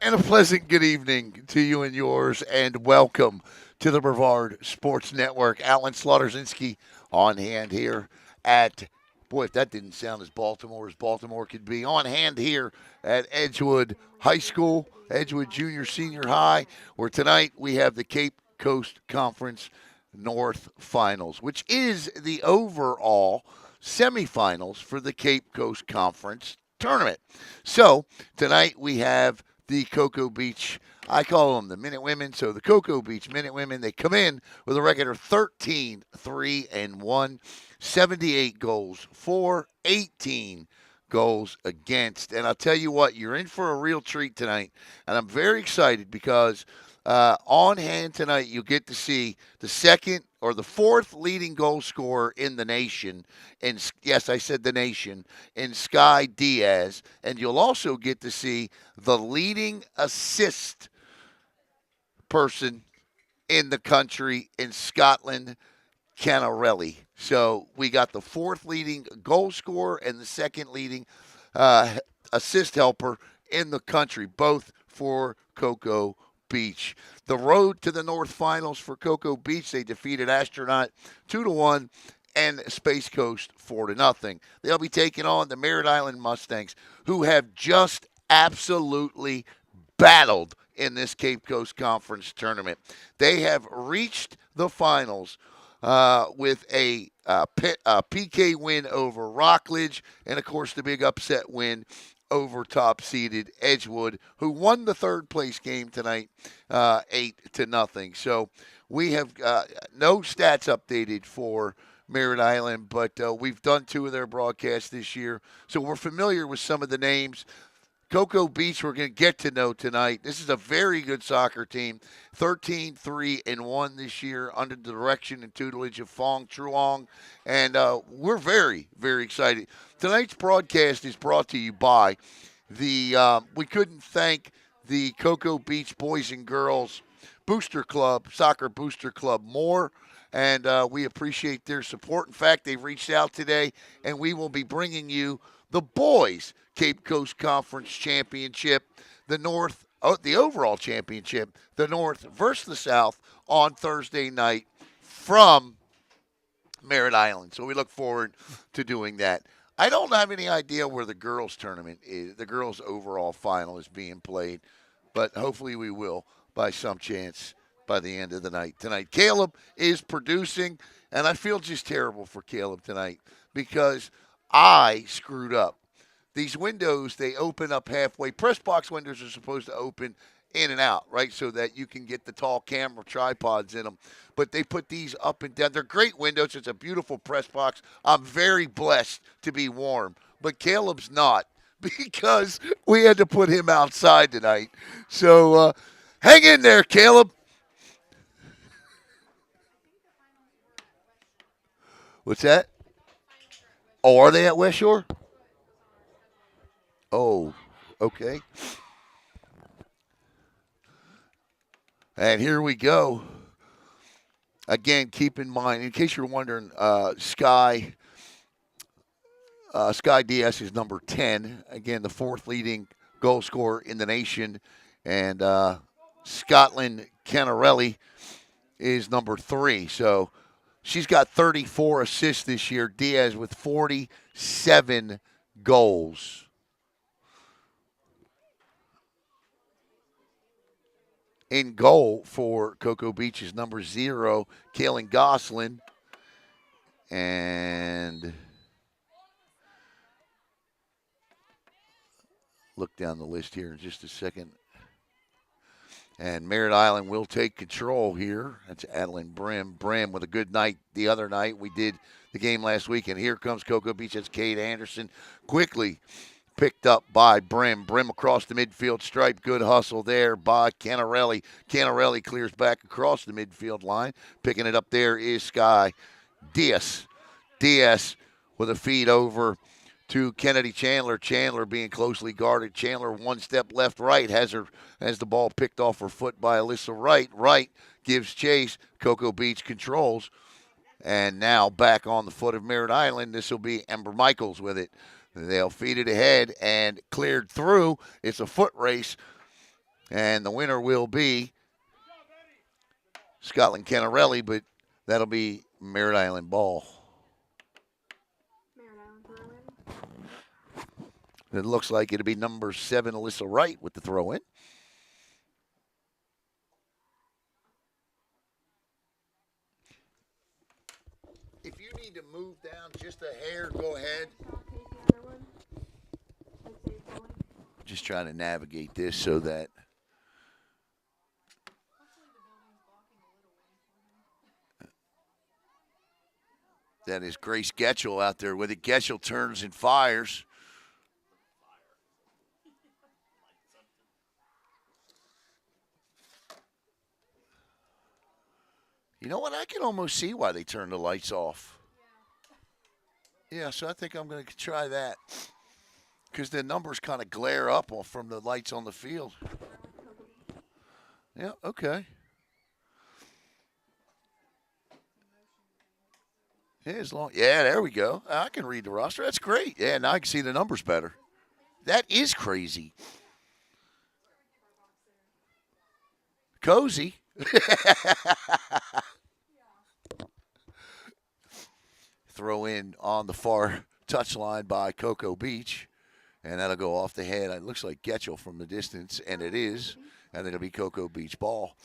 And a pleasant good evening to you and yours, and welcome to the Brevard Sports Network. Alan Slaughterzinski on hand here at, boy, if that didn't sound as Baltimore could be, on hand here at Edgewood High School, Edgewood Junior Senior High, where tonight we have the Cape Coast Conference North Finals, which is the overall semifinals for the Cape Coast Conference tournament. So tonight we have the Cocoa Beach. I call them the Minute Women. So the Cocoa Beach Minute Women, they come in with a record of 13, 3, and 1, 78 goals for, 18 goals against. And I'll tell you what, you're in for a real treat tonight. And I'm very excited because on hand tonight, you'll get to see the second or the fourth leading goal scorer in the nation. And yes, I said the nation, in Sky Diaz. And you'll also get to see the leading assist person in the country in Scotland, Canarelli. So we got the fourth leading goal scorer and the second leading assist helper in the country, both for Cocoa Beach. The road to the North Finals for Cocoa Beach, they defeated Astronaut 2-1 and Space Coast 4-0. They'll be taking on the Merritt Island Mustangs, who have just absolutely battled in this Cape Coast Conference tournament. They have reached the finals with a PK win over Rockledge, and of course the big upset win over top-seeded Edgewood, who won the third place game tonight, 8-0. So we have no stats updated for Merritt Island, but we've done two of their broadcasts this year, so we're familiar with some of the names. Cocoa Beach, we're going to get to know tonight. This is a very good soccer team. 13, 3, and 1 this year under the direction and tutelage of Fong Truong. And we're very, very excited. Tonight's broadcast is brought to you by we couldn't thank the Cocoa Beach Boys and Girls Booster Club, Soccer Booster Club, more. And we appreciate their support. In fact, they've reached out today, and we will be bringing you the boys Cape Coast Conference Championship, the overall championship, the North versus the South on Thursday night from Merritt Island. So we look forward to doing that. I don't have any idea where the girls tournament is, the girls overall final is being played, but hopefully we will by some chance by the end of the night tonight. Caleb is producing, and I feel just terrible for Caleb tonight because I screwed up. These windows, they open up halfway. Press box windows are supposed to open in and out, right, so that you can get the tall camera tripods in them. But they put these up and down. They're great windows. It's a beautiful press box. I'm very blessed to be warm. But Caleb's not because we had to put him outside tonight. So hang in there, Caleb. What's that? Oh, are they at West Shore? Oh, okay. And here we go. Again, keep in mind, in case you're wondering, Sky DS is number 10. Again, the fourth leading goal scorer in the nation. And Scotland Canarelli is number 3. So she's got 34 assists this year. Diaz with 47 goals. In goal for Cocoa Beach is number 0, Kaylin Goslin. And look down the list here in just a second. And Merritt Island will take control here. That's Adeline Brim. Brim with a good night the other night. We did the game last week, and here comes Cocoa Beach. That's Kate Anderson. Quickly picked up by Brim. Brim across the midfield stripe. Good hustle there by Canarelli. Canarelli clears back across the midfield line. Picking it up there is Sky Diaz. Diaz with a feed over to Kennedy Chandler. Chandler being closely guarded. Chandler one step left, right. Has the ball picked off her foot by Alyssa Wright. Wright gives chase. Cocoa Beach controls. And now back on the foot of Merritt Island. This will be Ember Michaels with it. They'll feed it ahead and cleared through. It's a foot race. And the winner will be Scotland Canarelli, but that'll be Merritt Island ball. It looks like it'll be number 7, Alyssa Wright, with the throw in. If you need to move down just a hair, go ahead. Just trying to navigate this so that that is Grace Getchell out there with it. Getchell turns and fires. You know what? I can almost see why they turned the lights off. Yeah, so I think I'm going to try that because the numbers kind of glare up from the lights on the field. Yeah, okay. Yeah, there we go. I can read the roster. That's great. Yeah, now I can see the numbers better. That is crazy. Cozy. Throw in on the far touchline by Cocoa Beach, and that'll go off the head. It looks like Getchell from the distance, and it is. And it'll be Cocoa Beach ball.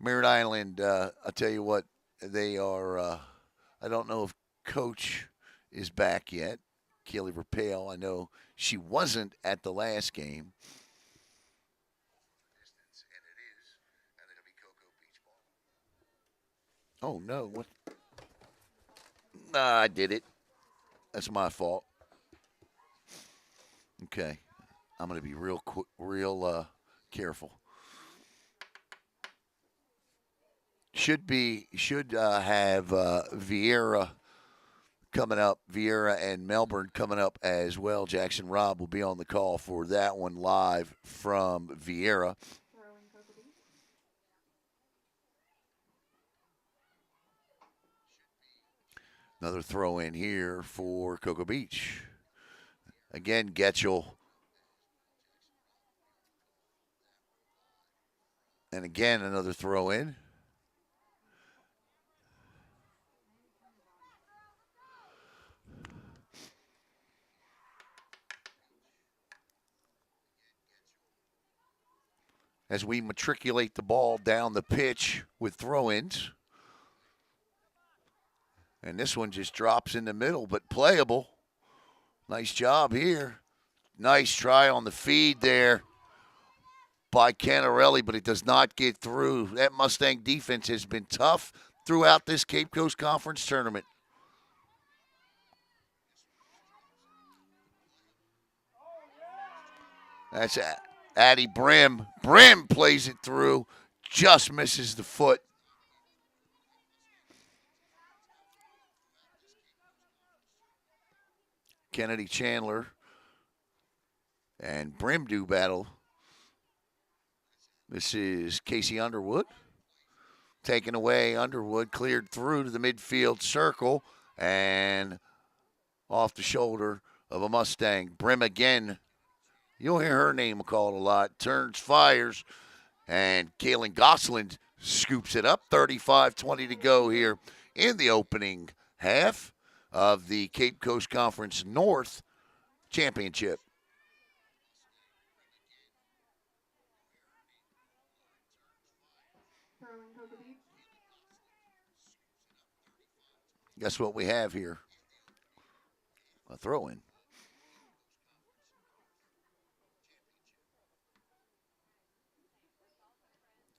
Merritt Island, I'll tell you what, they are, I don't know if Coach is back yet. Keely Rapale, I know she wasn't at the last game. Oh, no. What? Nah, I did it. That's my fault. Okay. I'm going to be real careful. Should have Vieira coming up. Vieira and Melbourne coming up as well. Jackson Robb will be on the call for that one live from Vieira. Another throw in here for Cocoa Beach. Again, Getchell. And again, another throw in. As we matriculate the ball down the pitch with throw ins. And this one just drops in the middle, but playable. Nice job here. Nice try on the feed there by Canarelli, but it does not get through. That Mustang defense has been tough throughout this Cape Coast Conference tournament. That's Addie Brim. Brim plays it through, just misses the foot. Kennedy Chandler and Brim do battle. This is Casey Underwood. Taken away, Underwood cleared through to the midfield circle and off the shoulder of a Mustang. Brim again. You'll hear her name called a lot. Turns, fires, and Kaylin Gosselin scoops it up. 35-20 to go here in the opening half of the Cape Coast Conference North Championship. Guess what we have here? A throw-in.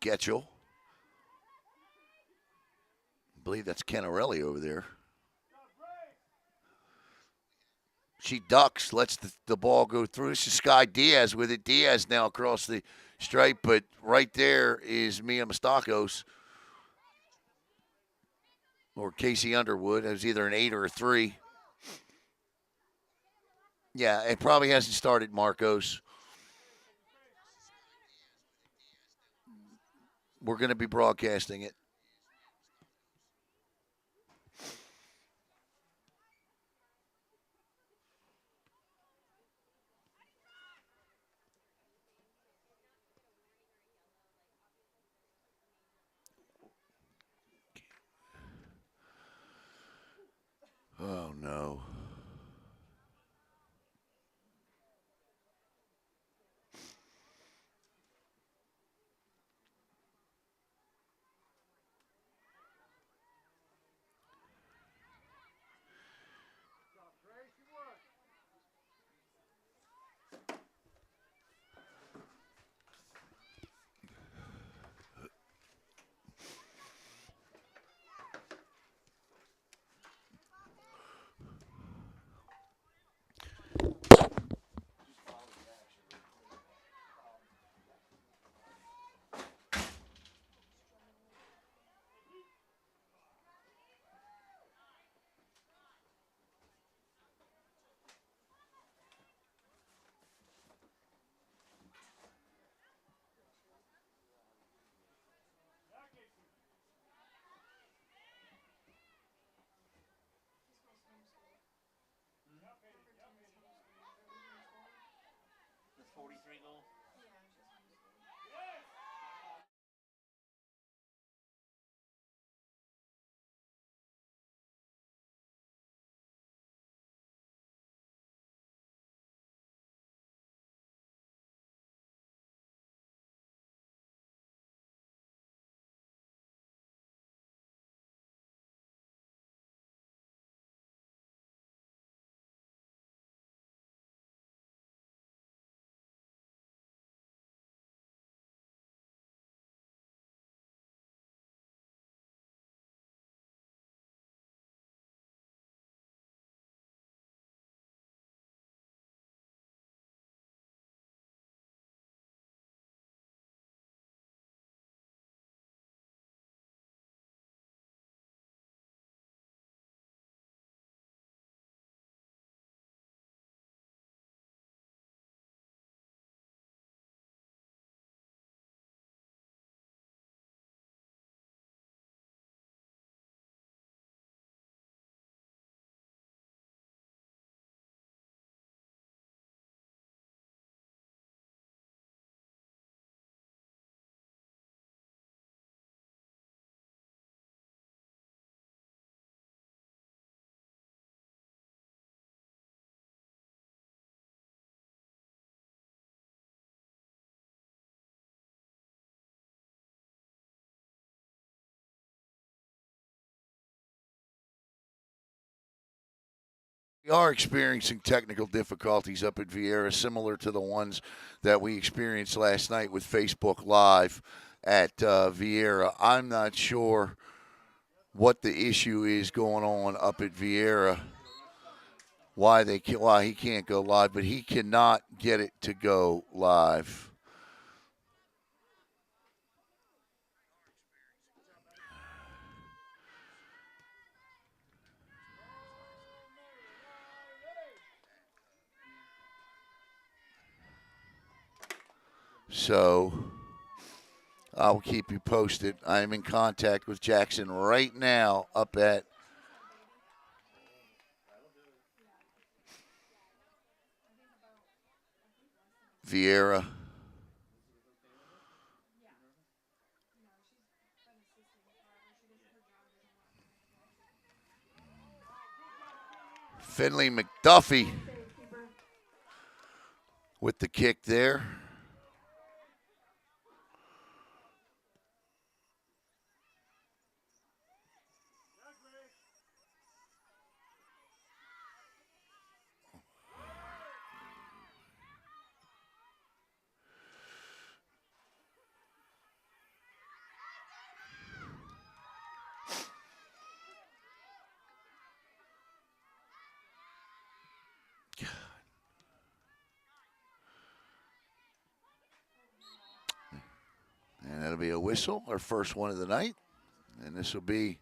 Getchell. I believe that's Canarelli over there. She ducks, lets the ball go through. This is Sky Diaz with it. Diaz now across the stripe, but right there is Mia Mostakos or Casey Underwood. It was either an 8 or a 3. Yeah, it probably hasn't started, Marcos. We're going to be broadcasting it. no. We are experiencing technical difficulties up at Vieira, similar to the ones that we experienced last night with Facebook Live at Vieira. I'm not sure what the issue is going on up at Vieira, why he can't go live, but he cannot get it to go live. So I'll keep you posted. I'm in contact with Jackson right now up at Vieira. Finley McDuffie with the kick there. And that'll be a whistle, our first one of the night. And this will be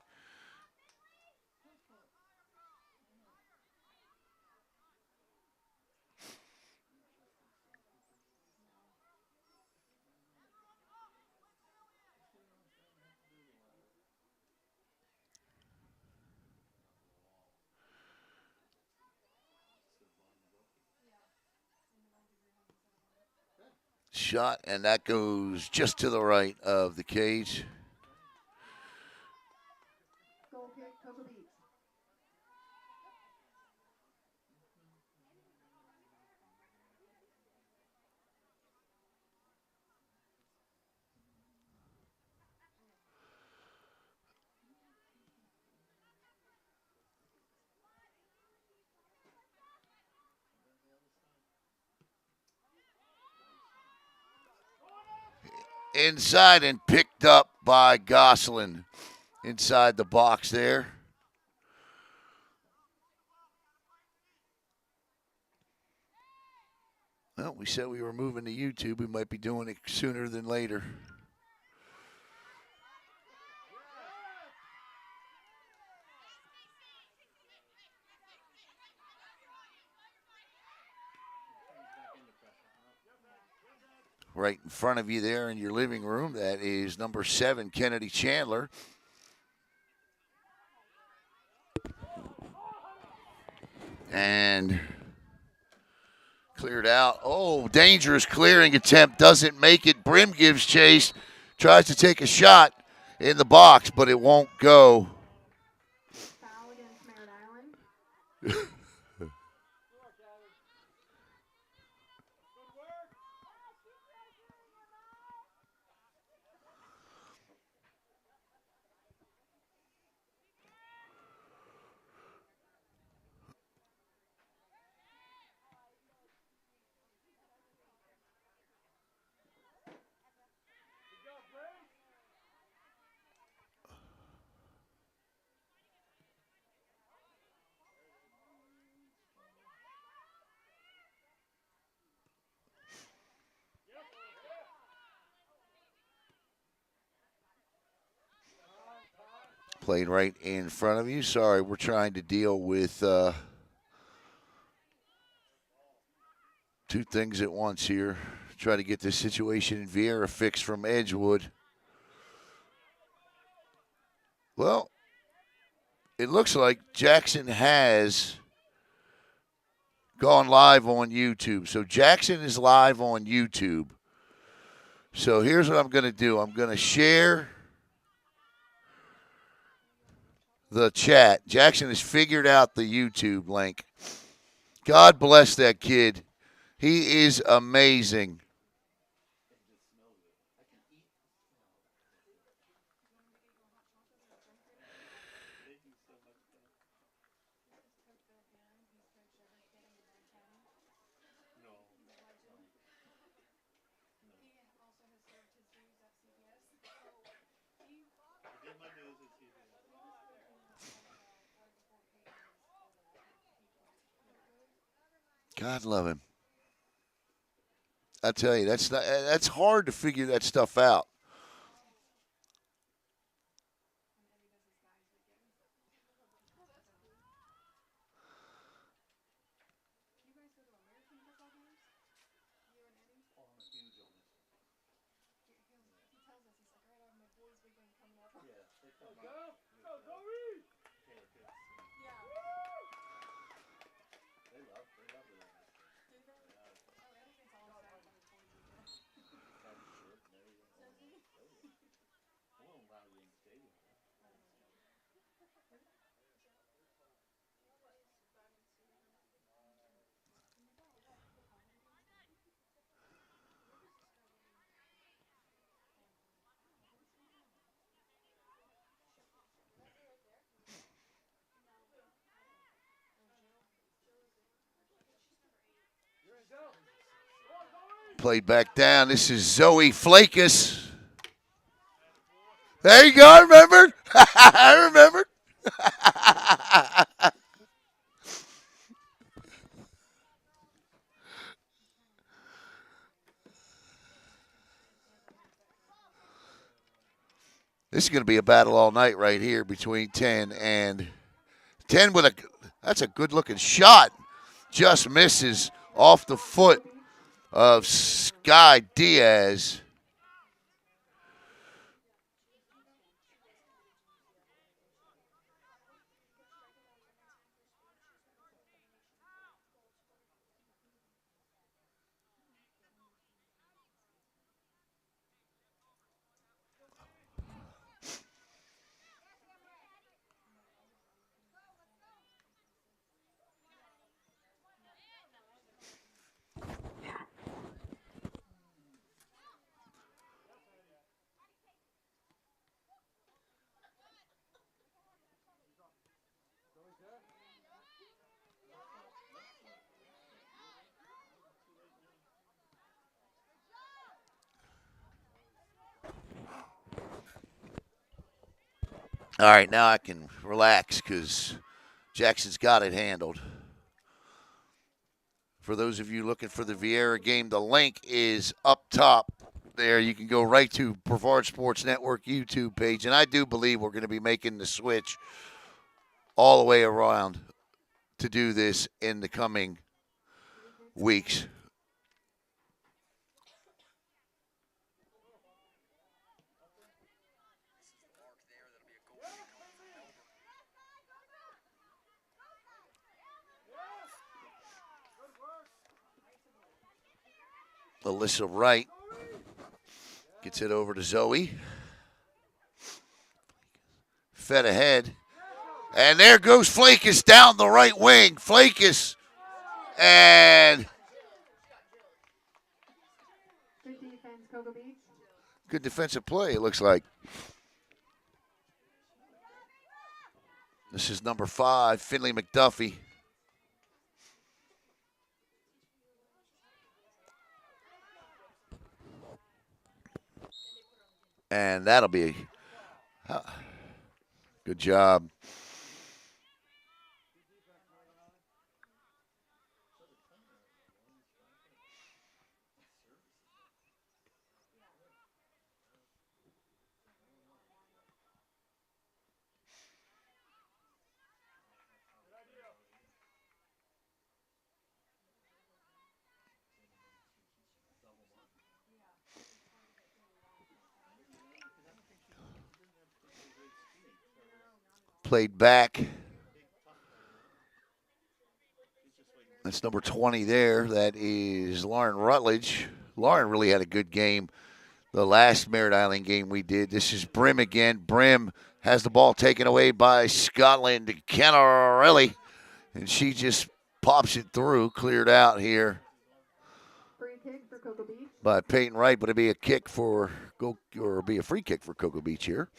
shot, and that goes just to the right of the cage. inside and picked up by Gosselin inside the box there. Well, we said we were moving to YouTube. We might be doing it sooner than later. Right in front of you there in your living room, that is number 7, Kennedy Chandler. And cleared out. Oh, dangerous clearing attempt. Doesn't make it. Brim gives chase. Tries to take a shot in the box, but it won't go. Foul against Merritt Island. Played right in front of you. Sorry, we're trying to deal with two things at once here. Try to get this situation in Vieira fixed from Edgewood. Well, it looks like Jackson has gone live on YouTube. So Jackson is live on YouTube. So here's what I'm going to do. I'm going to share the chat. Jackson has figured out the YouTube link. God bless that kid. He is amazing. God love him. I tell you, that's hard to figure that stuff out. Played back down. This is Zoe Flakus. There you go. I remembered. I remembered. This is going to be a battle all night right here between 10 and 10 with a that's a good looking shot. Just misses off the foot of Sky Diaz. All right, now I can relax because Jackson's got it handled. For those of you looking for the Vieira game, the link is up top there. You can go right to Brevard Sports Network YouTube page. And I do believe we're going to be making the switch all the way around to do this in the coming weeks. Alyssa Wright gets it over to Zoe. Fed ahead. And there goes Flakus down the right wing. Flakus. And Good defense, Cocoa Beach. good defensive play, it looks like. This is number 5, Finley McDuffie. And that'll be a good job. Played back. That's number 20 there. That is Lauren Rutledge. Lauren really had a good game the last Merritt Island game we did. This is Brim again. Brim has the ball taken away by Scotland Canarelli, and she just pops it through, cleared out here Free kick for Cocoa Beach. by Peyton Wright, but it'd be a kick for or be a free kick for Cocoa Beach here.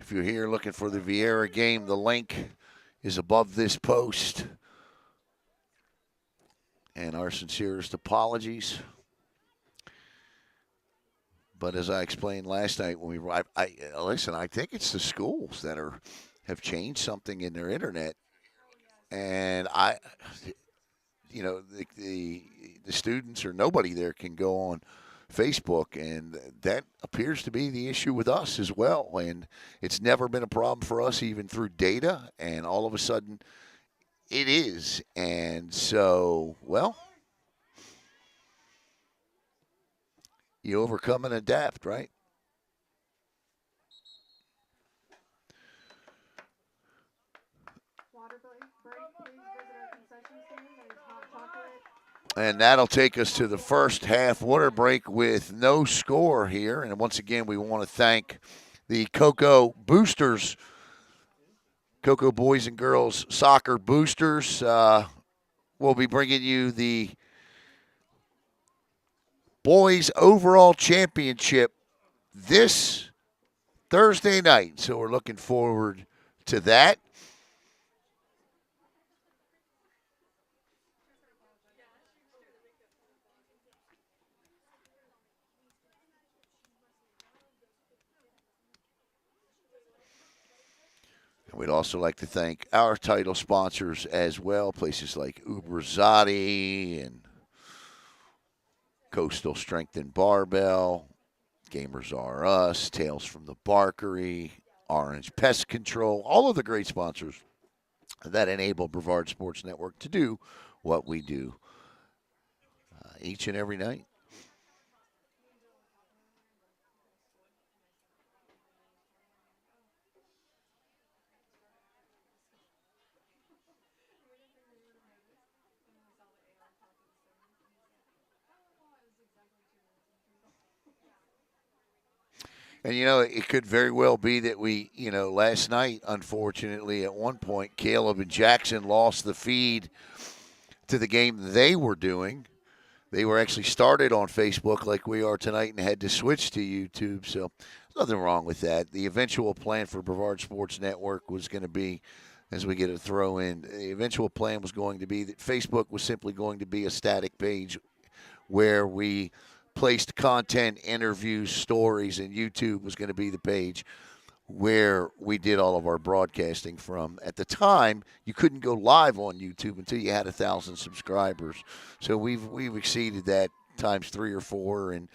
If you're here looking for the Vieira game, the link is above this post. And our sincerest apologies. But as I explained last night when we listen, I think it's the schools that have changed something in their internet, and the students or nobody there can go on Facebook, and that appears to be the issue with us as well. And it's never been a problem for us, even through data, and all of a sudden it is. And so, well, you overcome and adapt, right? Water break, please visit our concession stand. There's hot chocolate. And that'll take us to the first half water break with no score here. And once again, we want to thank the Cocoa Boosters, Cocoa Boys and Girls Soccer Boosters. We'll be bringing you the Boys Overall Championship this Thursday night. So we're looking forward to that. We'd also like to thank our title sponsors as well, places like Ubrizati and Coastal Strength and Barbell, Gamers R Us, Tales from the Barkery, Orange Pest Control, all of the great sponsors that enable Brevard Sports Network to do what we do each and every night. And, it could very well be that last night, unfortunately, at one point, Caleb and Jackson lost the feed to the game they were doing. They were actually started on Facebook like we are tonight and had to switch to YouTube. So there's nothing wrong with that. The eventual plan for Brevard Sports Network was going to be, as we get a throw in, the eventual plan was going to be that Facebook was simply going to be a static page where we placed content, interviews, stories, and YouTube was going to be the page where we did all of our broadcasting from. At the time, you couldn't go live on YouTube until you had 1,000 subscribers. So we've exceeded that times 3 or 4, and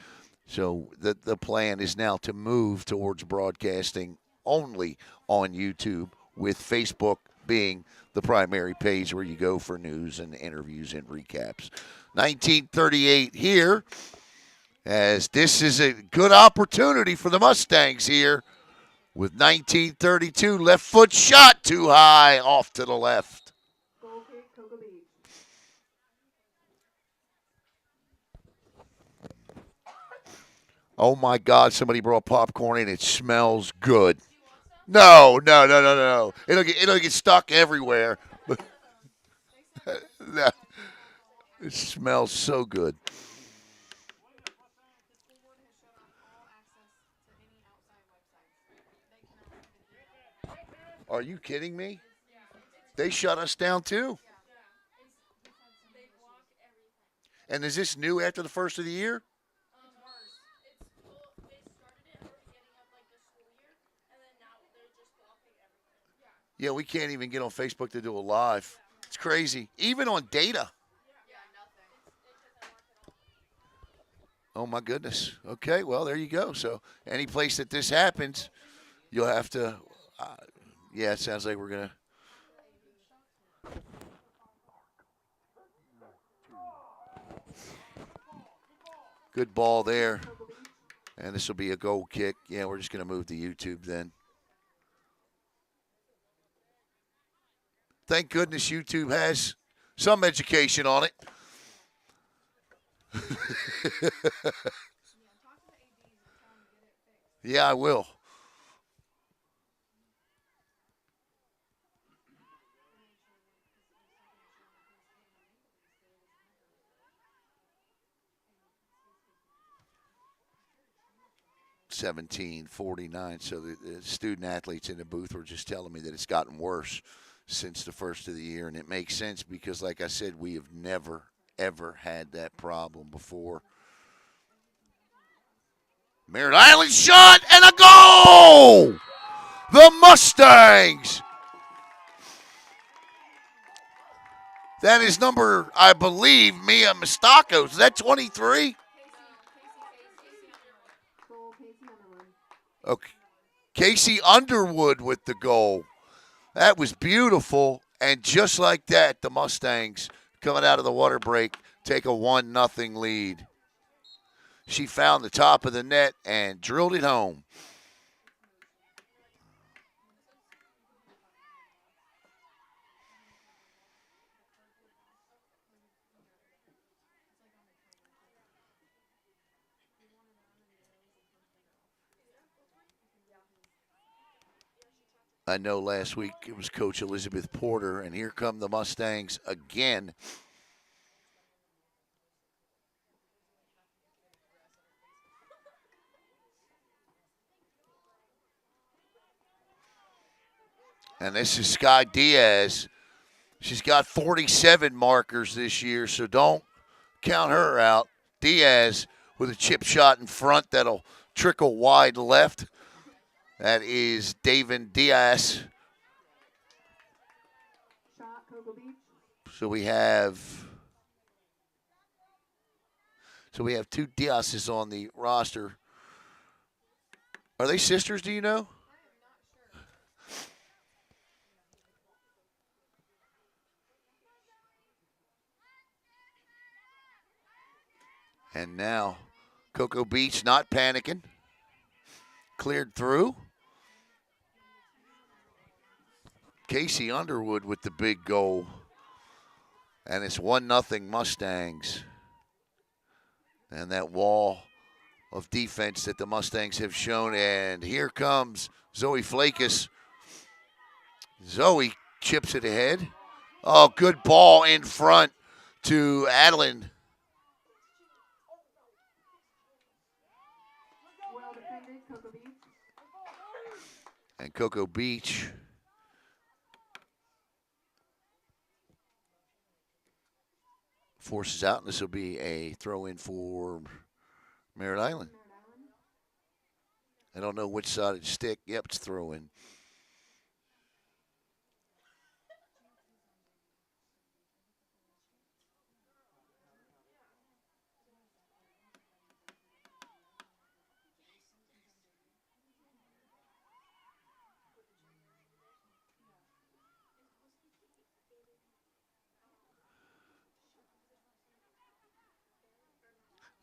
so the plan is now to move towards broadcasting only on YouTube, with Facebook being the primary page where you go for news and interviews and recaps. 1938 here, as this is a good opportunity for the Mustangs here with 1932. Left foot shot too high, off to the left. Goal kick, Cocoa Beach. Oh my God, somebody brought popcorn in. It smells good. No, no, no, no, no. It'll get stuck everywhere. No, it smells so good. Are you kidding me? They shut us down too. And is this new after the first of the year? Yeah, we can't even get on Facebook to do a live. It's crazy. Even on data. Oh my goodness. Okay, well there you go. So any place that this happens, you'll have to. Yeah, it sounds like we're gonna. Good ball there, and this will be a goal kick. Yeah, we're just gonna move to YouTube then. Thank goodness YouTube has some education on it. Yeah, I will. $17.49. So the student athletes in the booth were just telling me that it's gotten worse since the first of the year, and it makes sense because, like I said, we have never ever had that problem before. Merritt Island shot and a goal! The Mustangs. That is number, I believe, Mia Mostakos. Is that 23? Okay. Casey Underwood with the goal. That was beautiful. And just like that, the Mustangs, coming out of the water break, take a 1-0 lead. She found the top of the net and drilled it home. I know last week it was Coach Elizabeth Porter, and here come the Mustangs again. And this is Sky Diaz. She's got 47 markers this year, so don't count her out. Diaz with a chip shot in front that'll trickle wide left. That is David Diaz. So we have two Diaz's on the roster. Are they sisters, do you know? And now Cocoa Beach not panicking. Cleared through. Casey Underwood with the big goal. And it's 1-0 Mustangs. And that wall of defense that the Mustangs have shown. And here comes Zoe Flakus. Zoe chips it ahead. Oh, good ball in front to Adeline. Well defended, Cocoa Beach. And Cocoa Beach forces out, and this will be a throw in for Merritt Island. Merritt Island. I don't know which side it stick. Yep, it's throw in.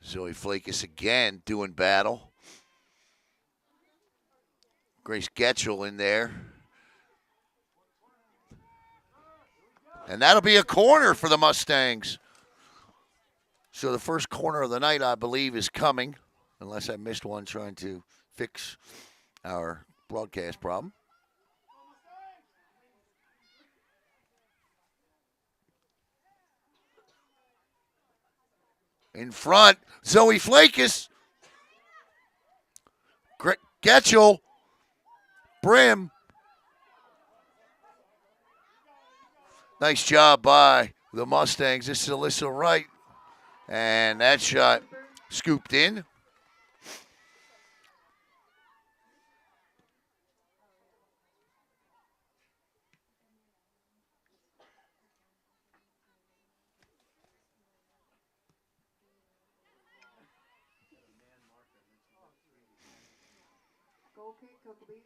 Zoe Flakus again doing battle. Grace Getchell in there. And that'll be a corner for the Mustangs. So the first corner of the night, I believe, is coming, unless I missed one trying to fix our broadcast problem. In front, Zoe Flakus. Getchell. Brim. Nice job by the Mustangs. This is Alyssa Wright. And that shot scooped in. Goal kick, Cocoa Beach.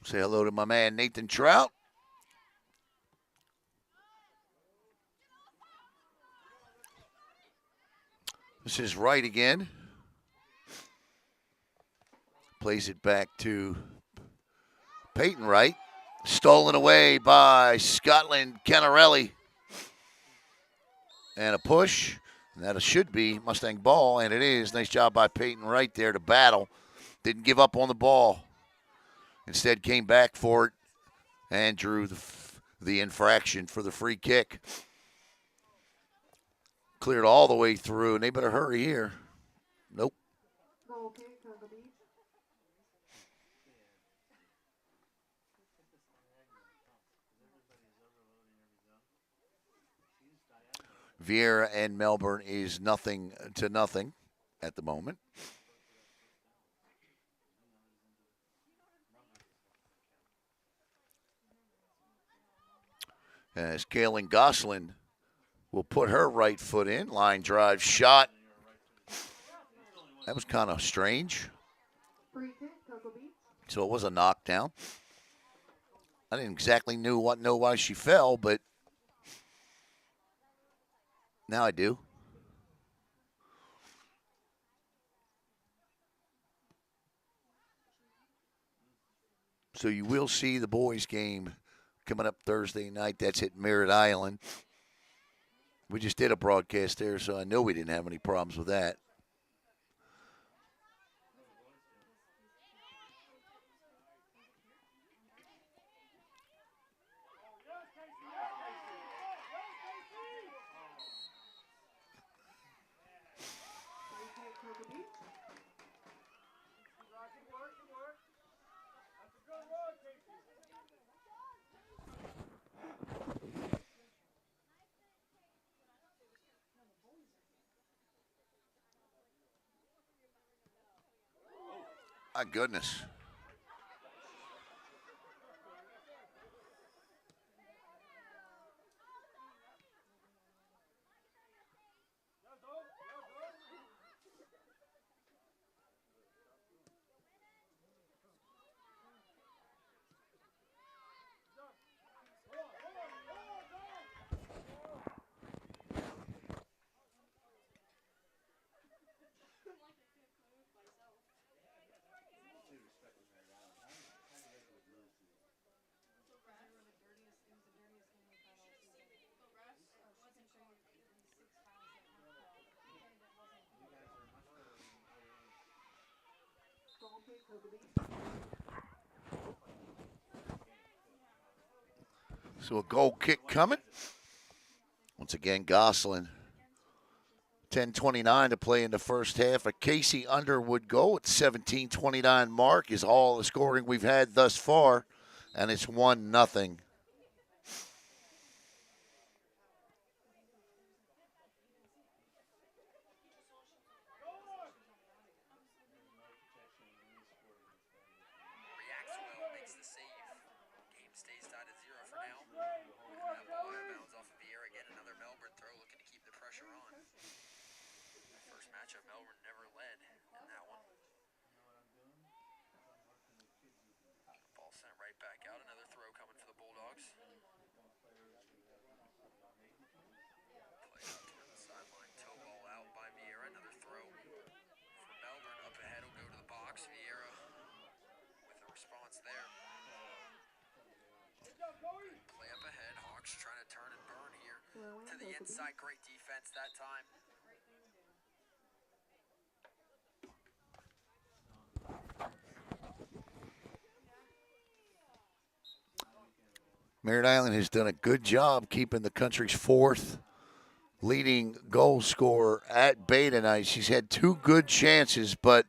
Say hello to my man Nathan Trout. This is Wright again. Plays it back to Peyton Wright. Stolen away by Scotland Canarelli. And a push. And that should be Mustang ball, and it is. Nice job by Peyton Wright there to battle. Didn't give up on the ball. Instead came back for it and drew the infraction for the free kick. Cleared all the way through, and they better hurry here. Nope. Goal kick, Cocoa Beach. Vieira and Melbourne is nothing to nothing at the moment. As Kaylin Gosselin will put her right foot in. Line drive shot. That was kind of strange. Free kick, Cocoa Beach. So it was a knockdown. I didn't exactly know why she fell, but now I do. So you will see the boys' game coming up Thursday night. That's at Merritt Island. We just did a broadcast there, so I know we didn't have any problems with that. Free kick, Cocoa Beach. My goodness. So a goal kick coming. Once again, Gosselin. 10:29 to play in the first half. A Casey Underwood goal at 17:29 mark is all the scoring we've had thus far, and it's 1-0. Merritt Island has done a good job keeping the country's fourth leading goal scorer at bay tonight. She's had two good chances, but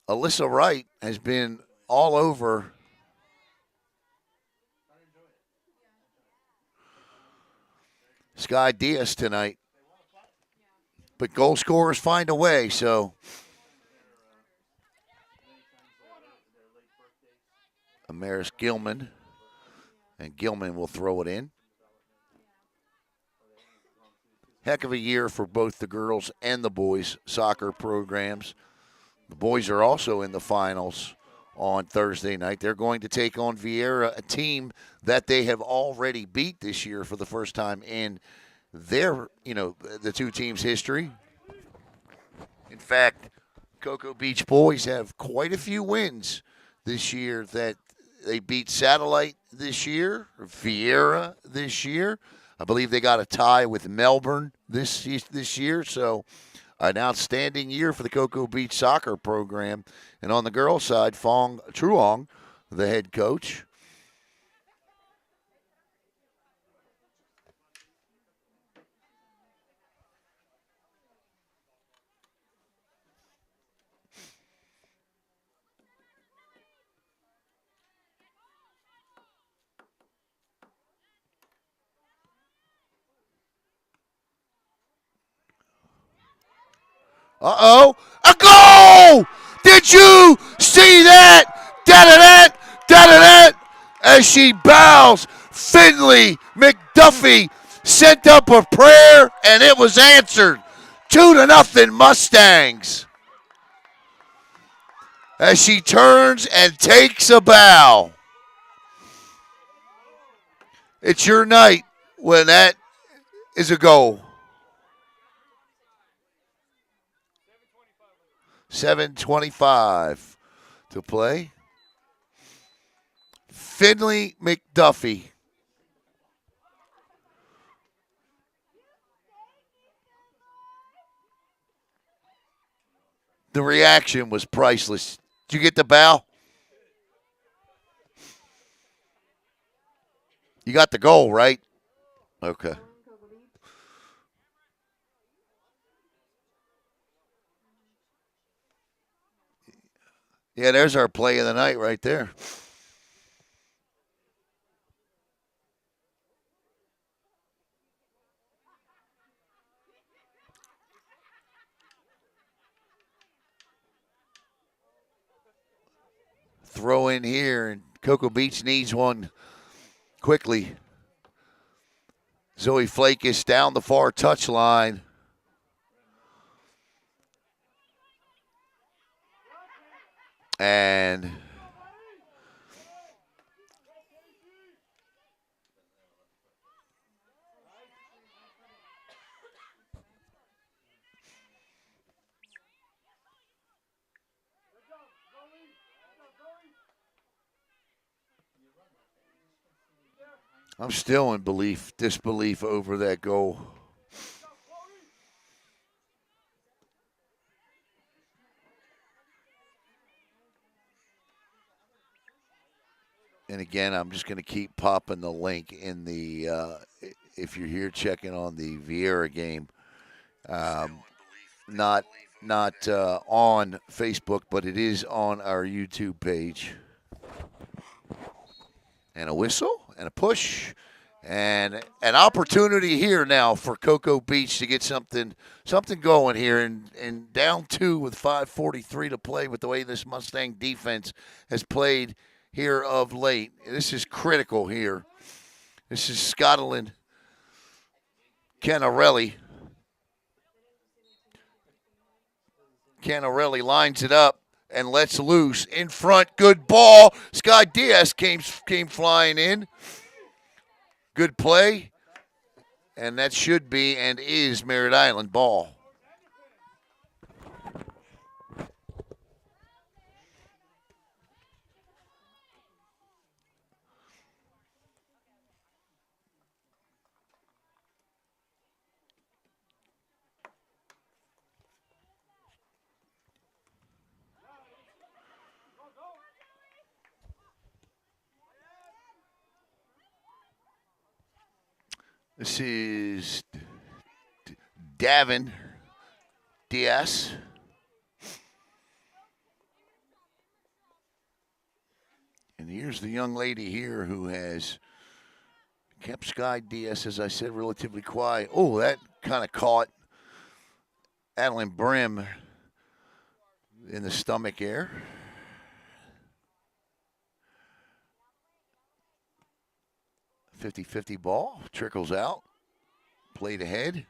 Alyssa Wright has been all over Sky Diaz tonight. But goal scorers find a way, so Amaris Gilman, and Gilman will throw it in. Heck of a year for both the girls and the boys soccer programs. The boys are also in the finals on Thursday night. They're going to take on Vieira, a team that they have already beat this year for the first time in their, the two teams' history. In fact, Cocoa Beach boys have quite a few wins this year that they beat Satellite this year, Vieira this year. I believe they got a tie with Melbourne this year. So an outstanding year for the Cocoa Beach soccer program. And on the girls' side, Fong Truong, the head coach. Uh-oh. A goal! Did you see that? Da-da-da, da-da-da. As she bows, Finley McDuffie sent up a prayer, and it was answered. 2-0 Mustangs. As she turns and takes a bow. It's your night when that is a goal. 7:25 to play. Finley McDuffie. The reaction was priceless. Did you get the bow? You got the goal, right? Okay. Yeah, there's our play of the night right there. Throw in here, and Cocoa Beach needs one quickly. Zoe Flakis down the far touchline. And I'm still in disbelief over that goal. And again, I'm just going to keep popping the link in the, if you're here checking on the Vieira game, um, not on Facebook, but it is on our YouTube page. And a whistle and a push and an opportunity here now for Cocoa Beach to get something going here, and down 2 with 5:43 to play with the way this Mustang defense has played here of late. This is critical here. This is Scotland Canarelli. Canarelli lines it up and lets loose in front. Good ball. Sky Diaz came flying in. Good play. And that should be and is Merritt Island ball. This is Davin Diaz. And here's the young lady here who has kept Sky Diaz, as I said, relatively quiet. Oh, that kind of caught Adeline Brim in the stomach there. .50 ball. Trickles out. Played ahead.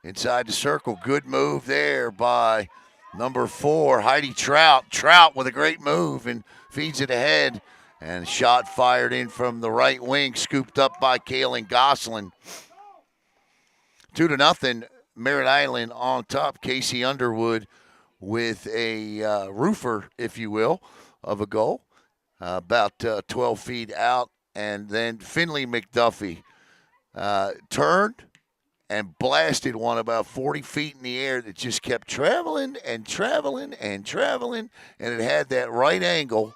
Inside the circle. Good move there by number 4, Heidi Trout. Trout with a great move and feeds it ahead. And shot fired in from the right wing, scooped up by Kaylin Gosselin. 2-0, Merritt Island on top. Casey Underwood with a roofer, if you will, of a goal. About 12 feet out. And then Finley McDuffie turned and blasted one about 40 feet in the air that just kept traveling and traveling and traveling. And it had that right angle.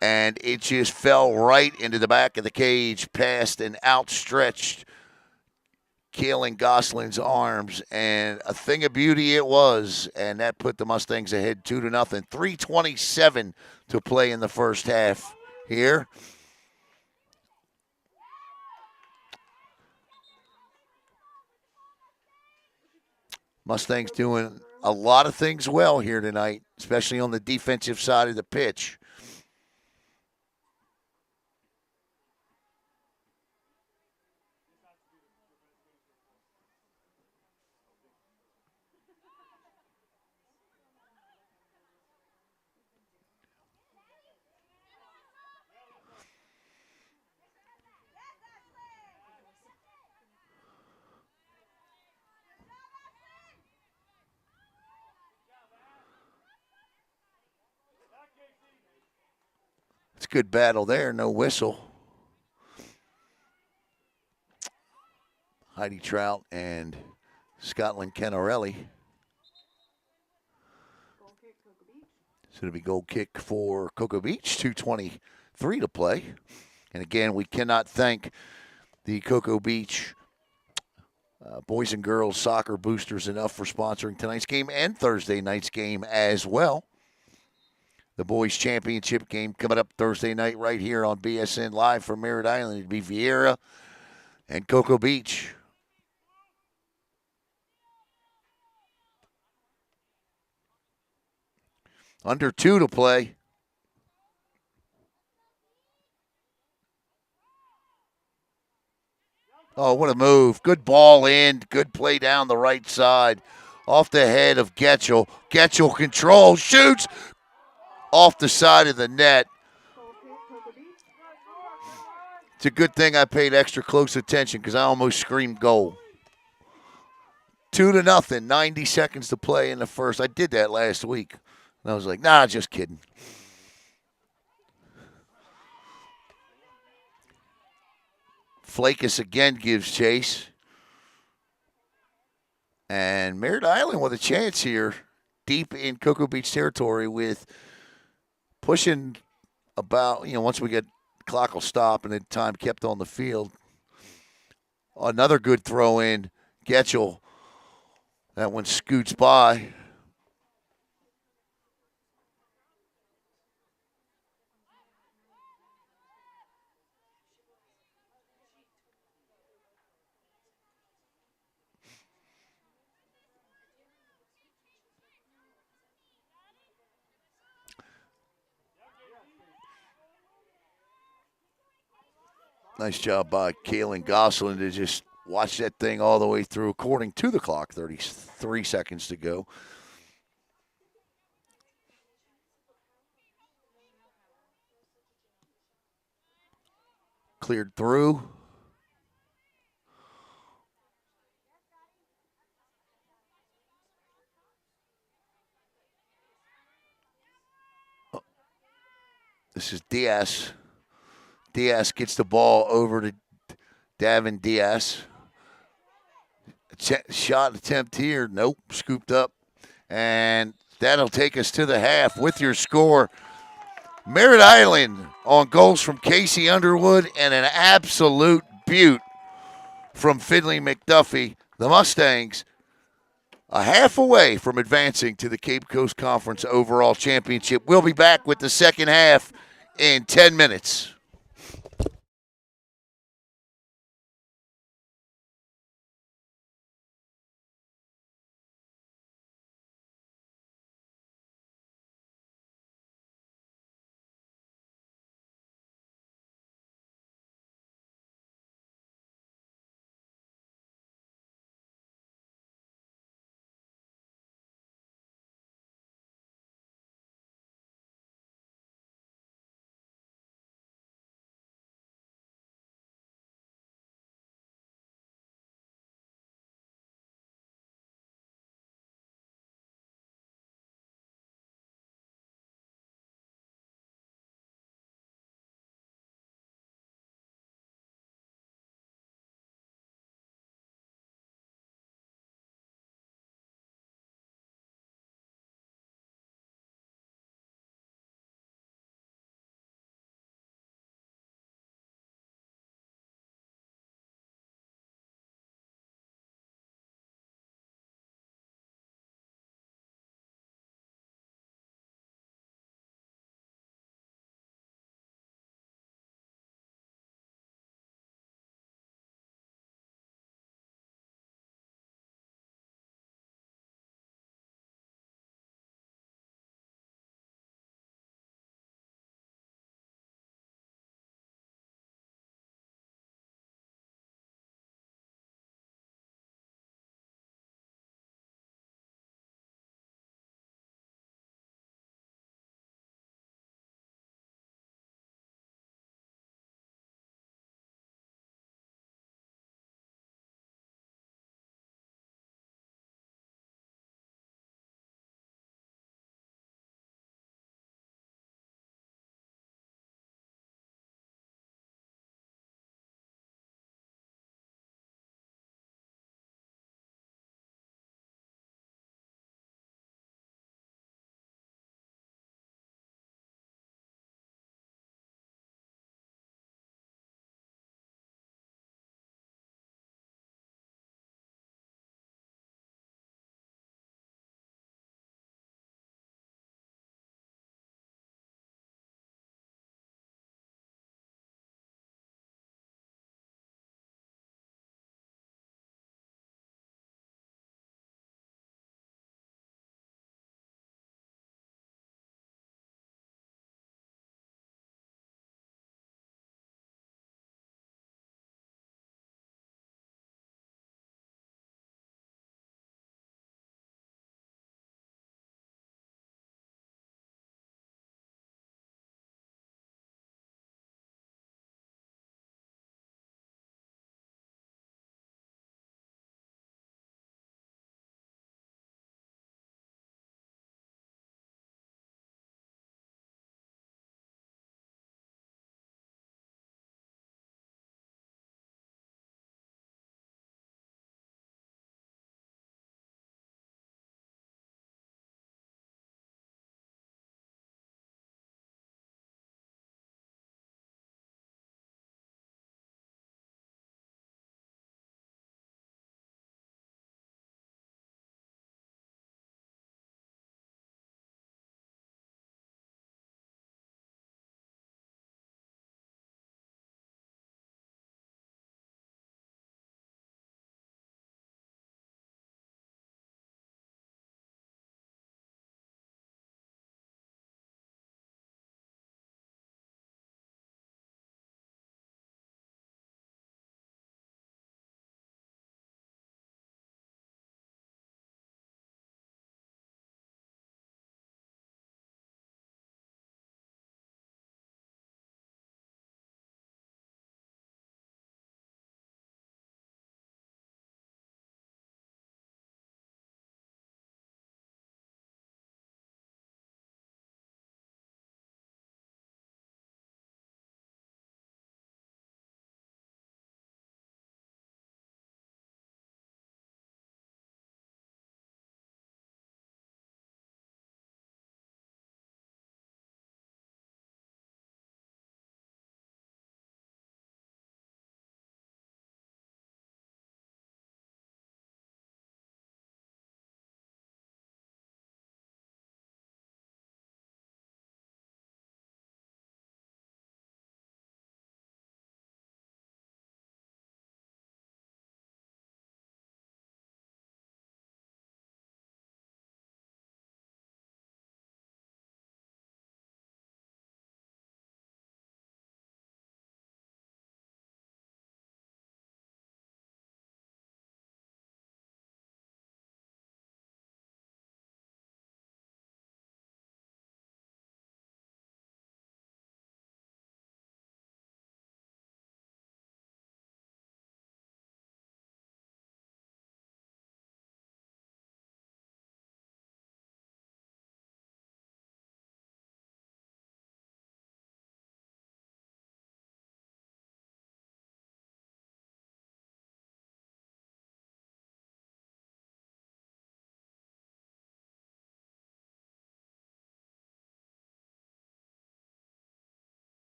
And it just fell right into the back of the cage past an outstretched Kaylin Gosselin's arms. And a thing of beauty it was. And that put the Mustangs ahead 2-0. 3:27 to play in the first half here. Mustangs doing a lot of things well here tonight, especially on the defensive side of the pitch. It's a good battle there, no whistle. Heidi Trout and Scotland Canarelli. So it'll be goal kick for Cocoa Beach, 2:23 to play. And again, we cannot thank the Cocoa Beach boys and girls soccer boosters enough for sponsoring tonight's game and Thursday night's game as well. The boys' championship game coming up Thursday night right here on BSN Live from Merritt Island. It'd be Vieira and Cocoa Beach. Under 2 to play. Oh, what a move. Good ball in. Good play down the right side. Off the head of Getchell. Getchell controls, shoots off the side of the net. It's a good thing I paid extra close attention because I almost screamed goal. 2-0, 90 seconds to play in the first. I did that last week. And I was like, nah, just kidding. Flakus again gives chase. And Merritt Island with a chance here deep in Cocoa Beach territory with pushing about, once we get clock will stop, and then time kept on the field. Another good throw in. Getchell. That one scoots by. Nice job by Kalen Gosselin to just watch that thing all the way through, according to the clock. 33 seconds to go. Cleared through. This is Diaz. Diaz gets the ball over to Davin Diaz. Shot attempt here. Nope. Scooped up. And that'll take us to the half with your score. Merritt Island on goals from Casey Underwood and an absolute beaut from Finley McDuffie. The Mustangs a half away from advancing to the Cape Coast Conference Overall Championship. We'll be back with the second half in 10 minutes.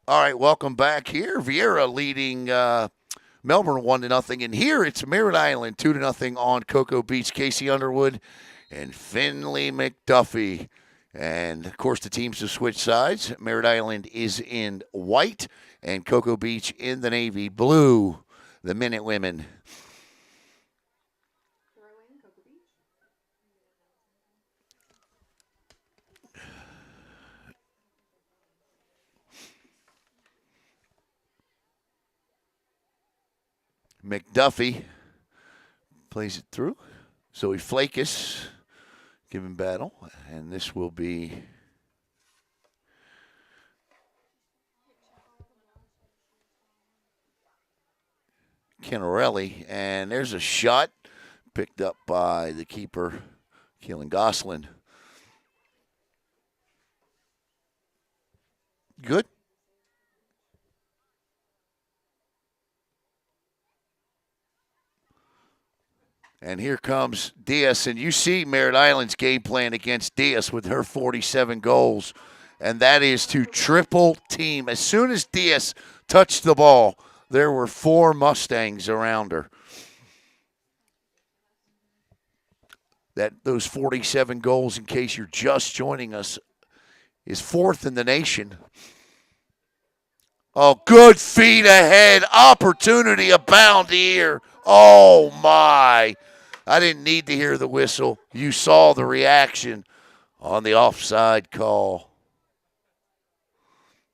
All right, welcome back here. Vieira leading Melbourne 1-0, and here it's Merritt Island 2-0 on Cocoa Beach. Casey Underwood and Finley McDuffie. And of course, the teams have switched sides. Merritt Island is in white, and Cocoa Beach in the navy blue. The Minute Women. Throw in Cocoa Beach. McDuffie plays it through. Zoe Flakus giving battle, and this will be Canarelli. And there's a shot picked up by the keeper, Keelan Goslin. Good. And here comes Diaz. And you see Merritt Island's game plan against Diaz with her 47 goals. And that is to triple team. As soon as Diaz touched the ball, there were 4 Mustangs around her. Those 47 goals, in case you're just joining us, is 4th in the nation. Oh, good feet ahead. Opportunity abound here. Oh, my. I didn't need to hear the whistle. You saw the reaction on the offside call.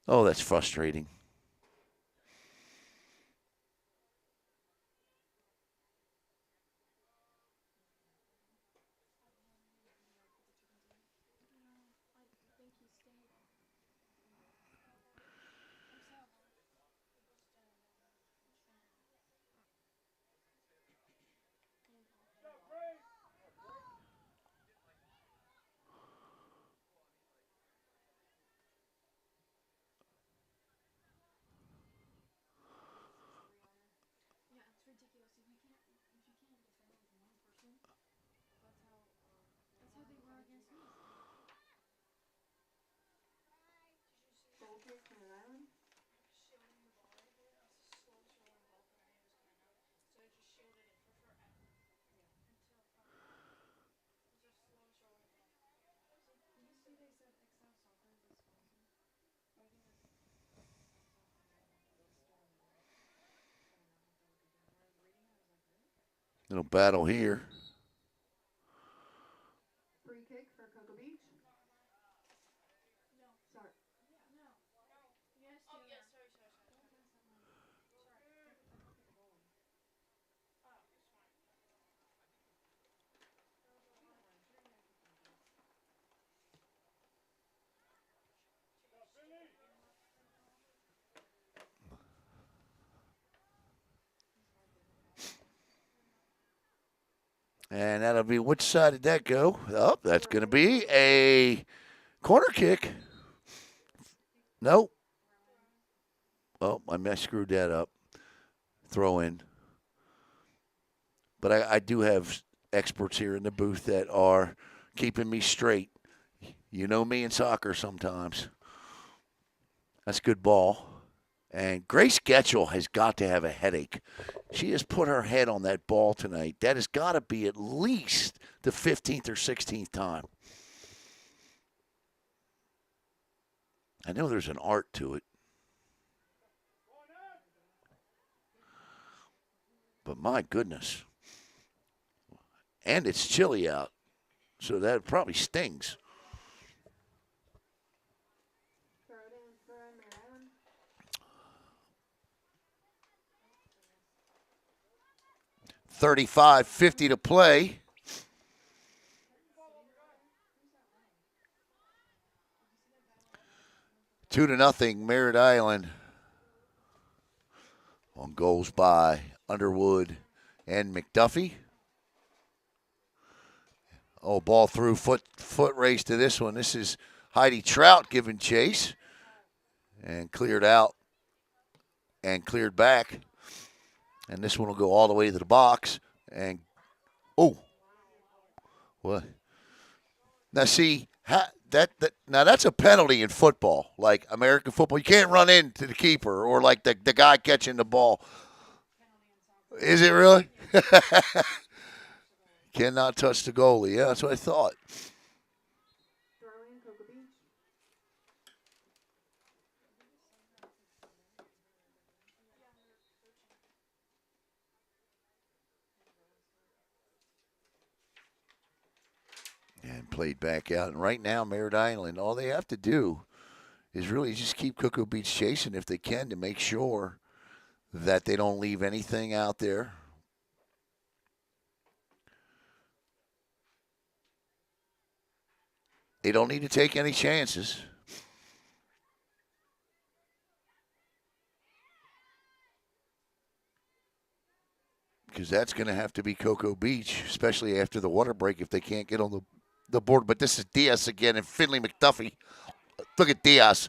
Oh, that's frustrating. Goal kick, Merritt Island. Little battle here. Free kick for Cocoa Beach. Sorry. And that'll be, which side did that go? Oh, that's going to be a corner kick. Nope. Oh, I screwed that up. Throw in. But I do have experts here in the booth that are keeping me straight. You know me in soccer sometimes. That's a good ball. And Grace Getchell has got to have a headache. She has put her head on that ball tonight. That has got to be at least the 15th or 16th time. I know there's an art to it. But my goodness. And it's chilly out. So that probably stings. Throw it in. Throw in Merritt Island. 35-50 to play. Two to nothing, Merritt Island. On goals by Underwood and McDuffie. Oh, ball through, foot race to this one. This is Heidi Trout giving chase. And cleared out and cleared back. And this one will go all the way to the box. And, oh, what? Now, see, Now that's a penalty in football, like American football. You can't run into the keeper or like the guy catching the ball. Is it really? Cannot touch the goalie. Yeah, that's what I thought. Throw in Cocoa Beach. And played back out. And right now, Merritt Island, all they have to do is really just keep Cocoa Beach chasing if they can to make sure that they don't leave anything out there. They don't need to take any chances because that's going to have to be Cocoa Beach, especially after the water break if they can't get on the board. But this is Diaz again and Finley McDuffie. Look at Diaz.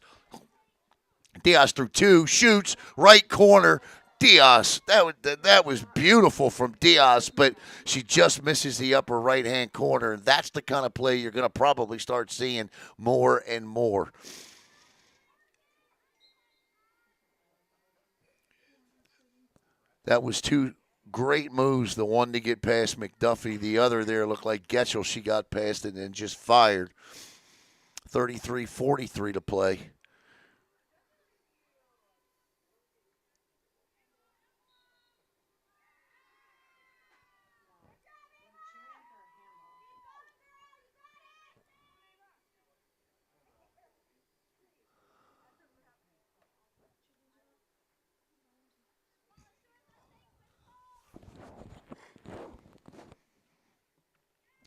Diaz through two, shoots, right corner. Diaz, that was beautiful from Diaz, but she just misses the upper right-hand corner. And that's the kind of play you're going to probably start seeing more and more. That was two great moves. The one to get past McDuffie. The other there looked like Getchell. She got past it and then just fired. 33-43 to play.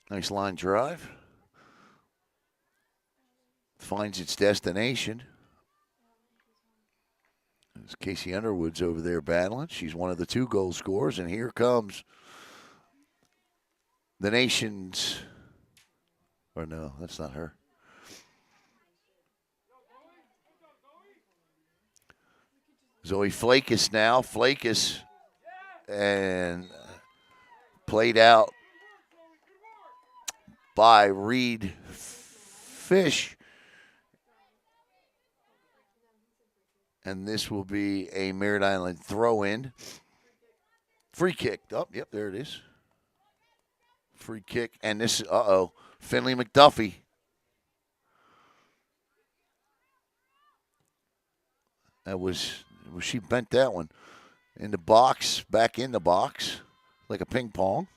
Nice line drive. Finds its destination. As Casey Underwood's over there battling. She's one of the 2 goal scorers, and here comes the nation's. Or no, that's not her. Zoe Flakus now. Flakus and played out by Reed Fish. And this will be a Merritt Island throw-in. Free kick. Oh, yep, there it is. Free kick. And this is, Finley McDuffie. She bent that one. In the box, back in the box, like a ping pong.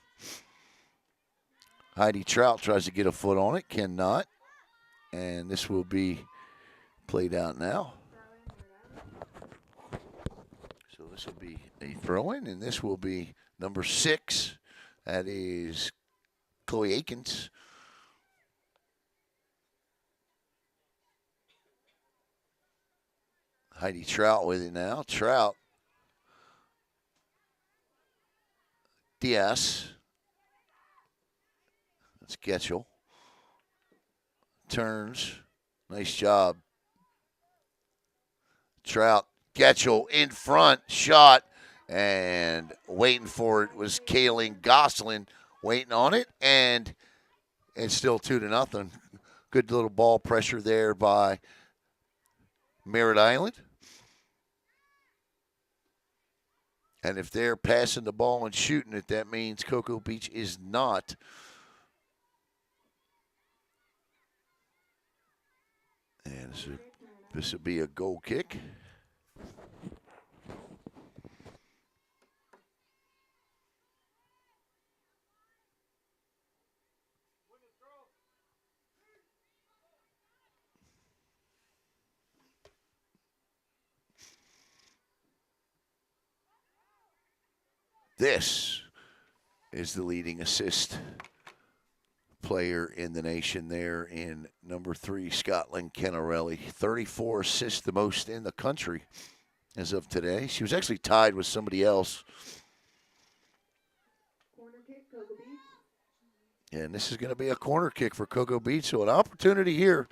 Heidi Trout tries to get a foot on it, cannot. And this will be played out now. So this will be a throw-in, and this will be number 6. That is Chloe Akins. Heidi Trout with it now. Trout. Diaz. That's Getchell. Turns. Nice job. Trout. Getchell in front. Shot. And waiting for it was Kaylin Gosselin waiting on it. And it's still 2-0. Good little ball pressure there by Merritt Island. And if they're passing the ball and shooting it, that means Cocoa Beach is not. And this would be a goal kick. This is the leading assist player in the nation there in number 3, Scotland Kenarelli. 34 assists, the most in the country as of today. She was actually tied with somebody else. Corner kick, Cocoa Beach. And this is going to be a corner kick for Cocoa Beach. So an opportunity here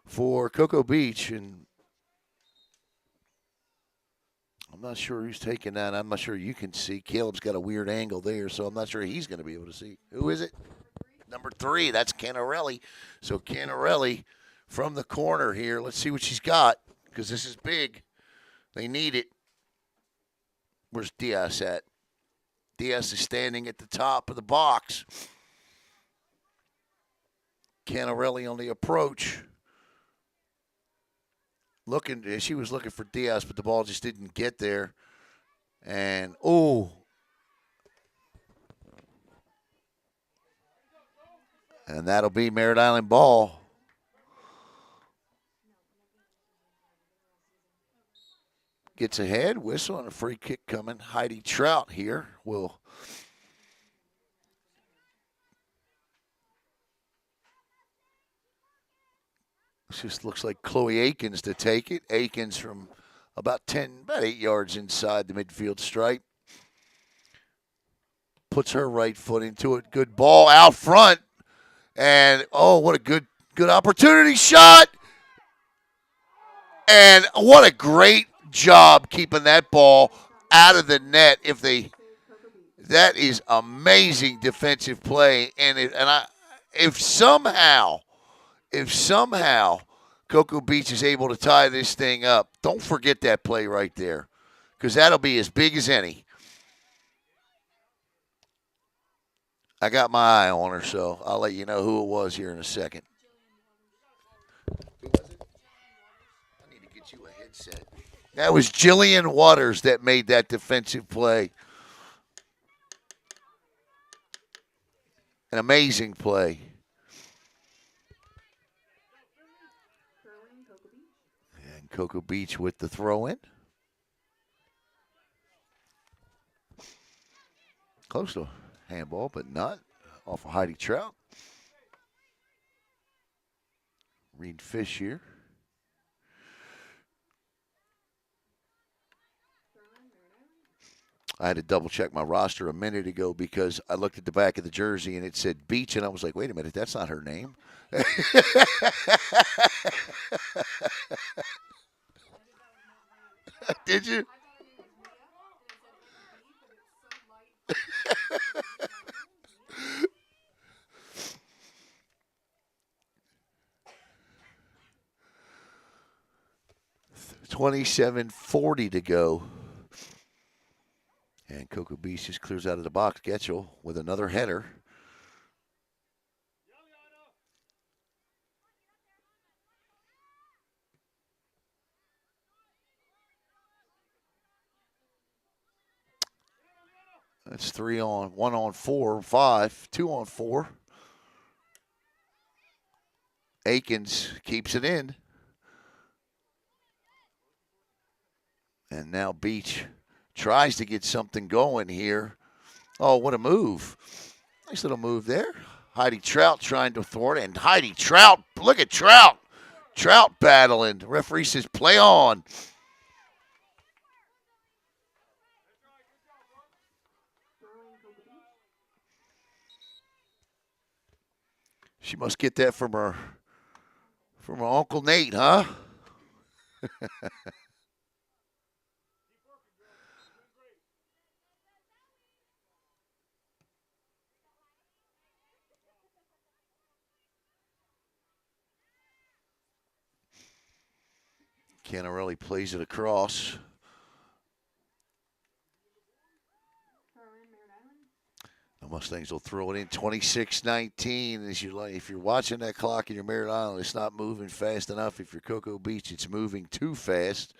for Cocoa Beach. And I'm not sure who's taking that. I'm not sure you can see. Caleb's got a weird angle there, so I'm not sure he's going to be able to see. Who is it? Number 3, that's Canarelli. So Canarelli from the corner here. Let's see what she's got because this is big. They need it. Where's Diaz at? Diaz is standing at the top of the box. Canarelli on the approach. She was looking for Diaz, but the ball just didn't get there. And, and that'll be Merritt Island ball. Gets ahead, whistle, and a free kick coming. Heidi Trout here will. This just looks like Chloe Akins to take it. Akins from about 8 yards inside the midfield stripe. Puts her right foot into it. Good ball out front. And, what a good opportunity shot. And what a great job keeping that ball out of the net. That is amazing defensive play. If somehow Cocoa Beach is able to tie this thing up, don't forget that play right there, because that'll be as big as any. I got my eye on her, so I'll let you know who it was here in a second. Who was it? I need to get you a headset. That was Jillian Waters that made that defensive play. An amazing play. And Cocoa Beach with the throw in. Close to handball, but not. Off of Heidi Trout. Reed Fish here. I had to double check my roster a minute ago because I looked at the back of the jersey and it said Beach, and I was like, wait a minute, that's not her name. Did you? $27.40 to go. And Cocoa Beach just clears out of the box. Getchell with another header. That's 3 on, 1 on 4, 5, 2 on 4. Akins keeps it in. And now Beach tries to get something going here. Oh, what a move. Nice little move there. Heidi Trout trying to thwart it. And Heidi Trout, look at Trout. Trout battling. The referee says play on. She must get that from her Uncle Nate, huh? Canarelli plays it across. The Mustangs will throw it in 26-19. If you're watching that clock in your Merritt Island, it's not moving fast enough. If you're Cocoa Beach, it's moving too fast.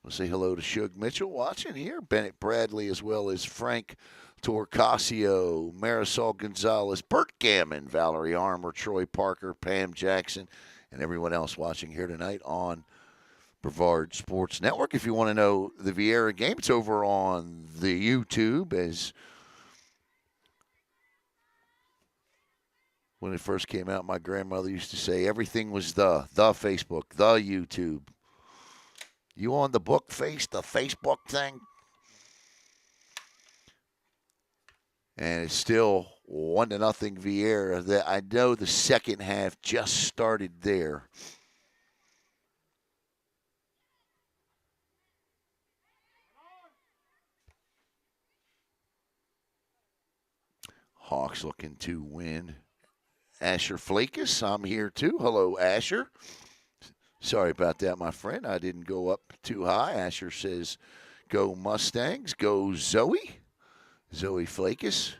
We'll say hello to Shug Mitchell watching here. Bennett Bradley, as well as Frank Torcasio, Marisol Gonzalez, Bert Gammon, Valerie Armour, Troy Parker, Pam Jackson, and everyone else watching here tonight on Brevard Sports Network. If you want to know the Vieira game, it's over on the YouTube. As when it first came out, my grandmother used to say everything was the Facebook, the YouTube. You on the book face, the Facebook thing? And it's still 1-0 Vieira. I know the second half just started there. Hawks looking to win Asher Flakus, I'm here too. Hello, Asher. Sorry about that, my friend. I didn't go up too high. Asher says, go Mustangs, go Zoe. Zoe Flakus.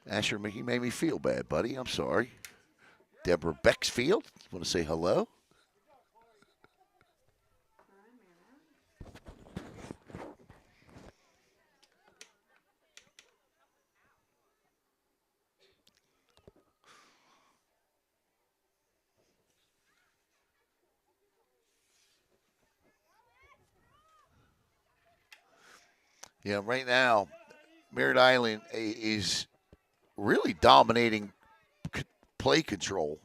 Asher, you made me feel bad, buddy. I'm sorry. Deborah Bexfield, want to say hello? Yeah, right now, Merritt Island is really dominating play control.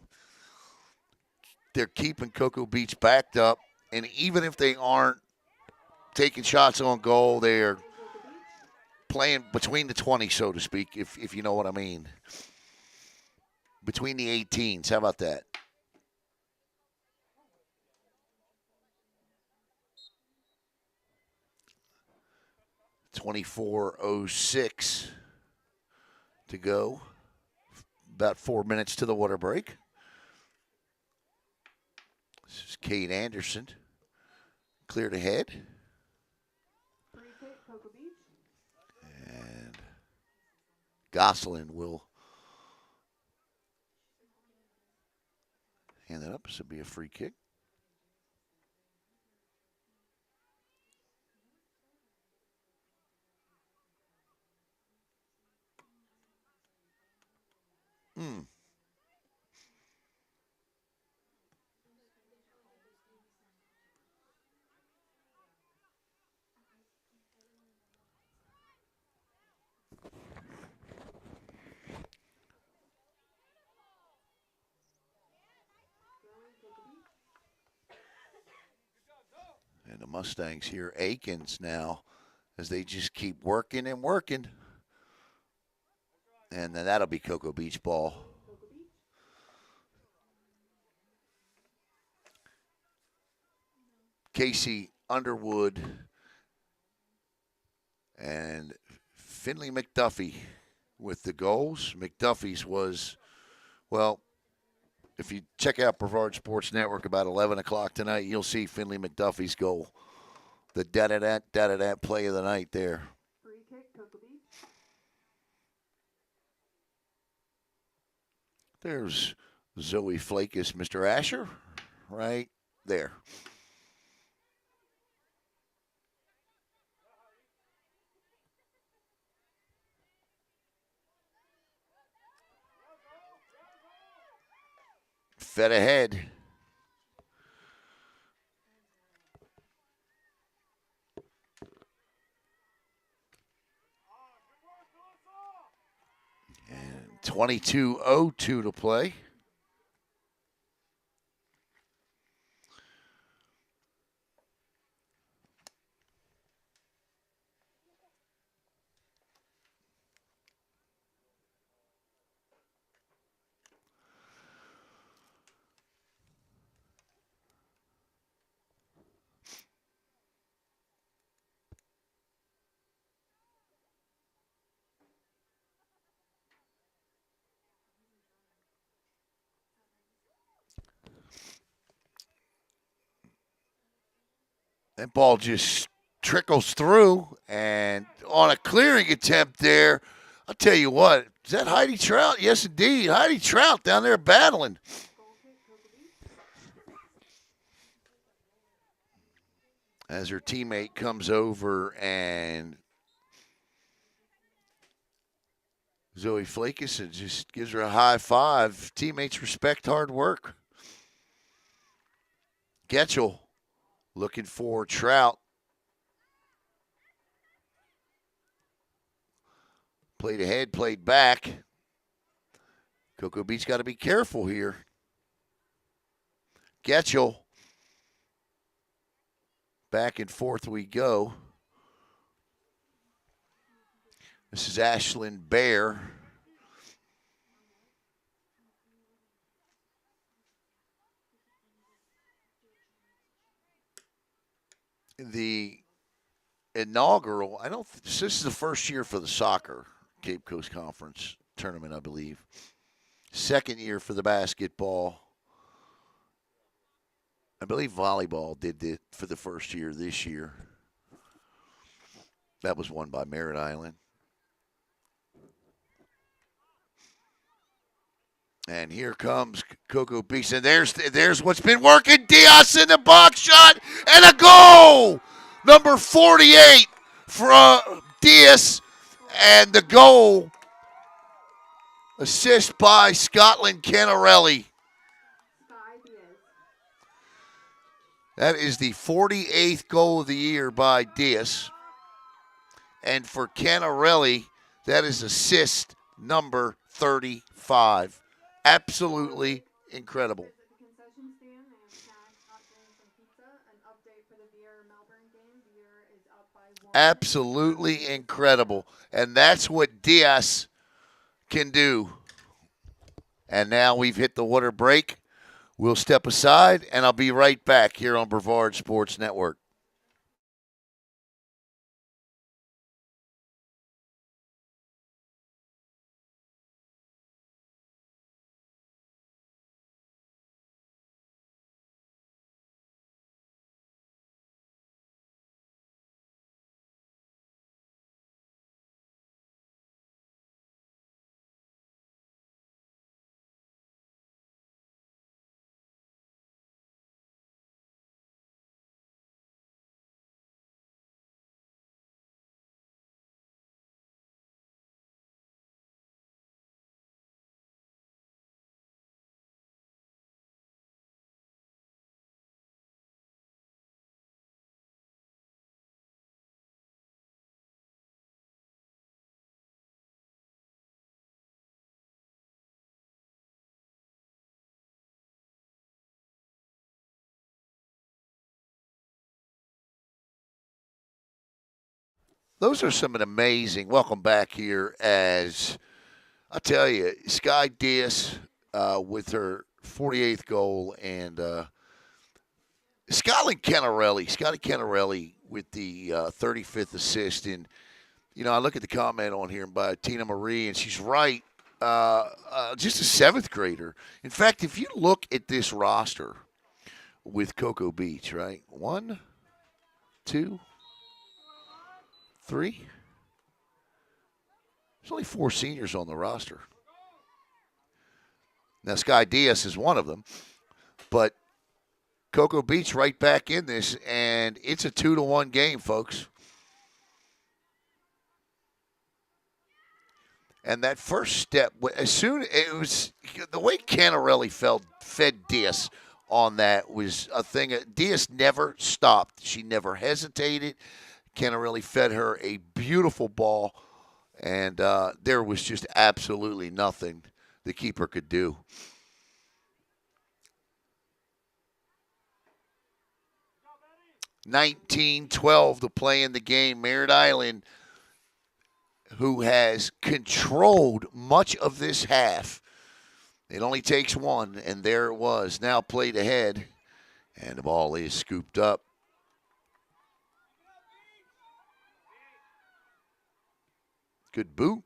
They're keeping Cocoa Beach backed up, and even if they aren't taking shots on goal, they're playing between the 20, so to speak, if you know what I mean. Between the 18s. How about that? .24:06 to go. About 4 minutes to the water break. This is Kate Anderson. Cleared ahead. And Gosselin will hand that up. This will be a free kick. Hmm. And the Mustangs here, Akins now, as they just keep working and working. And then that'll be Cocoa Beach ball. Casey Underwood and Finley McDuffie with the goals. McDuffie's was, well, if you check out Brevard Sports Network about 11 o'clock tonight, you'll see Finley McDuffie's goal. The da-da-da play of the night there. There's Zoe Flakus, Mr. Asher, right there. Fed ahead. And 22:02 to play. That ball just trickles through, and on a clearing attempt there, I'll tell you what, is that Heidi Trout? Yes, indeed. Heidi Trout down there battling. As her teammate comes over and Zoe Flakus and just gives her a high five. Teammates respect hard work. Getchell looking for Trout. Played ahead, played back. Cocoa Beach got to be careful here. Getchell. Back and forth we go. This is Ashlyn Bear. The inaugural, this is the first year for the soccer Cape Coast Conference tournament, I believe. Second year for the basketball. I believe volleyball did it for the first year this year. That was won by Merritt Island. And here comes Cocoa Beach. And there's what's been working. Diaz in the box shot and a goal. Number 48 from Diaz. And the goal, assist by Scotland Canarelli. That is the 48th goal of the year by Diaz. And for Canarelli, that is assist number 35. Absolutely incredible. Absolutely incredible. And that's what Diaz can do. And now we've hit the water break. We'll step aside, and I'll be right back here on Brevard Sports Network. Those are some amazing. Welcome back here as I tell you, Sky Diaz with her 48th goal and Scotty Canarelli with the 35th assist. And, you know, I look at the comment on here by Tina Marie, and she's right. Just a seventh grader. In fact, if you look at this roster with Cocoa Beach, right? 1, 2, 3. There's only 4 seniors on the roster. Now, Sky Diaz is one of them, but Cocoa Beach right back in this, and it's a 2-1 game, folks. And that first step, as soon it was the way Canarelli fed Diaz on that was a thing. Diaz never stopped; she never hesitated. Canarelli fed her a beautiful ball, and there was just absolutely nothing the keeper could do. 19-12 to play in the game. Merritt Island, who has controlled much of this half. It only takes one, and there it was. Now played ahead, and the ball is scooped up. Good boot.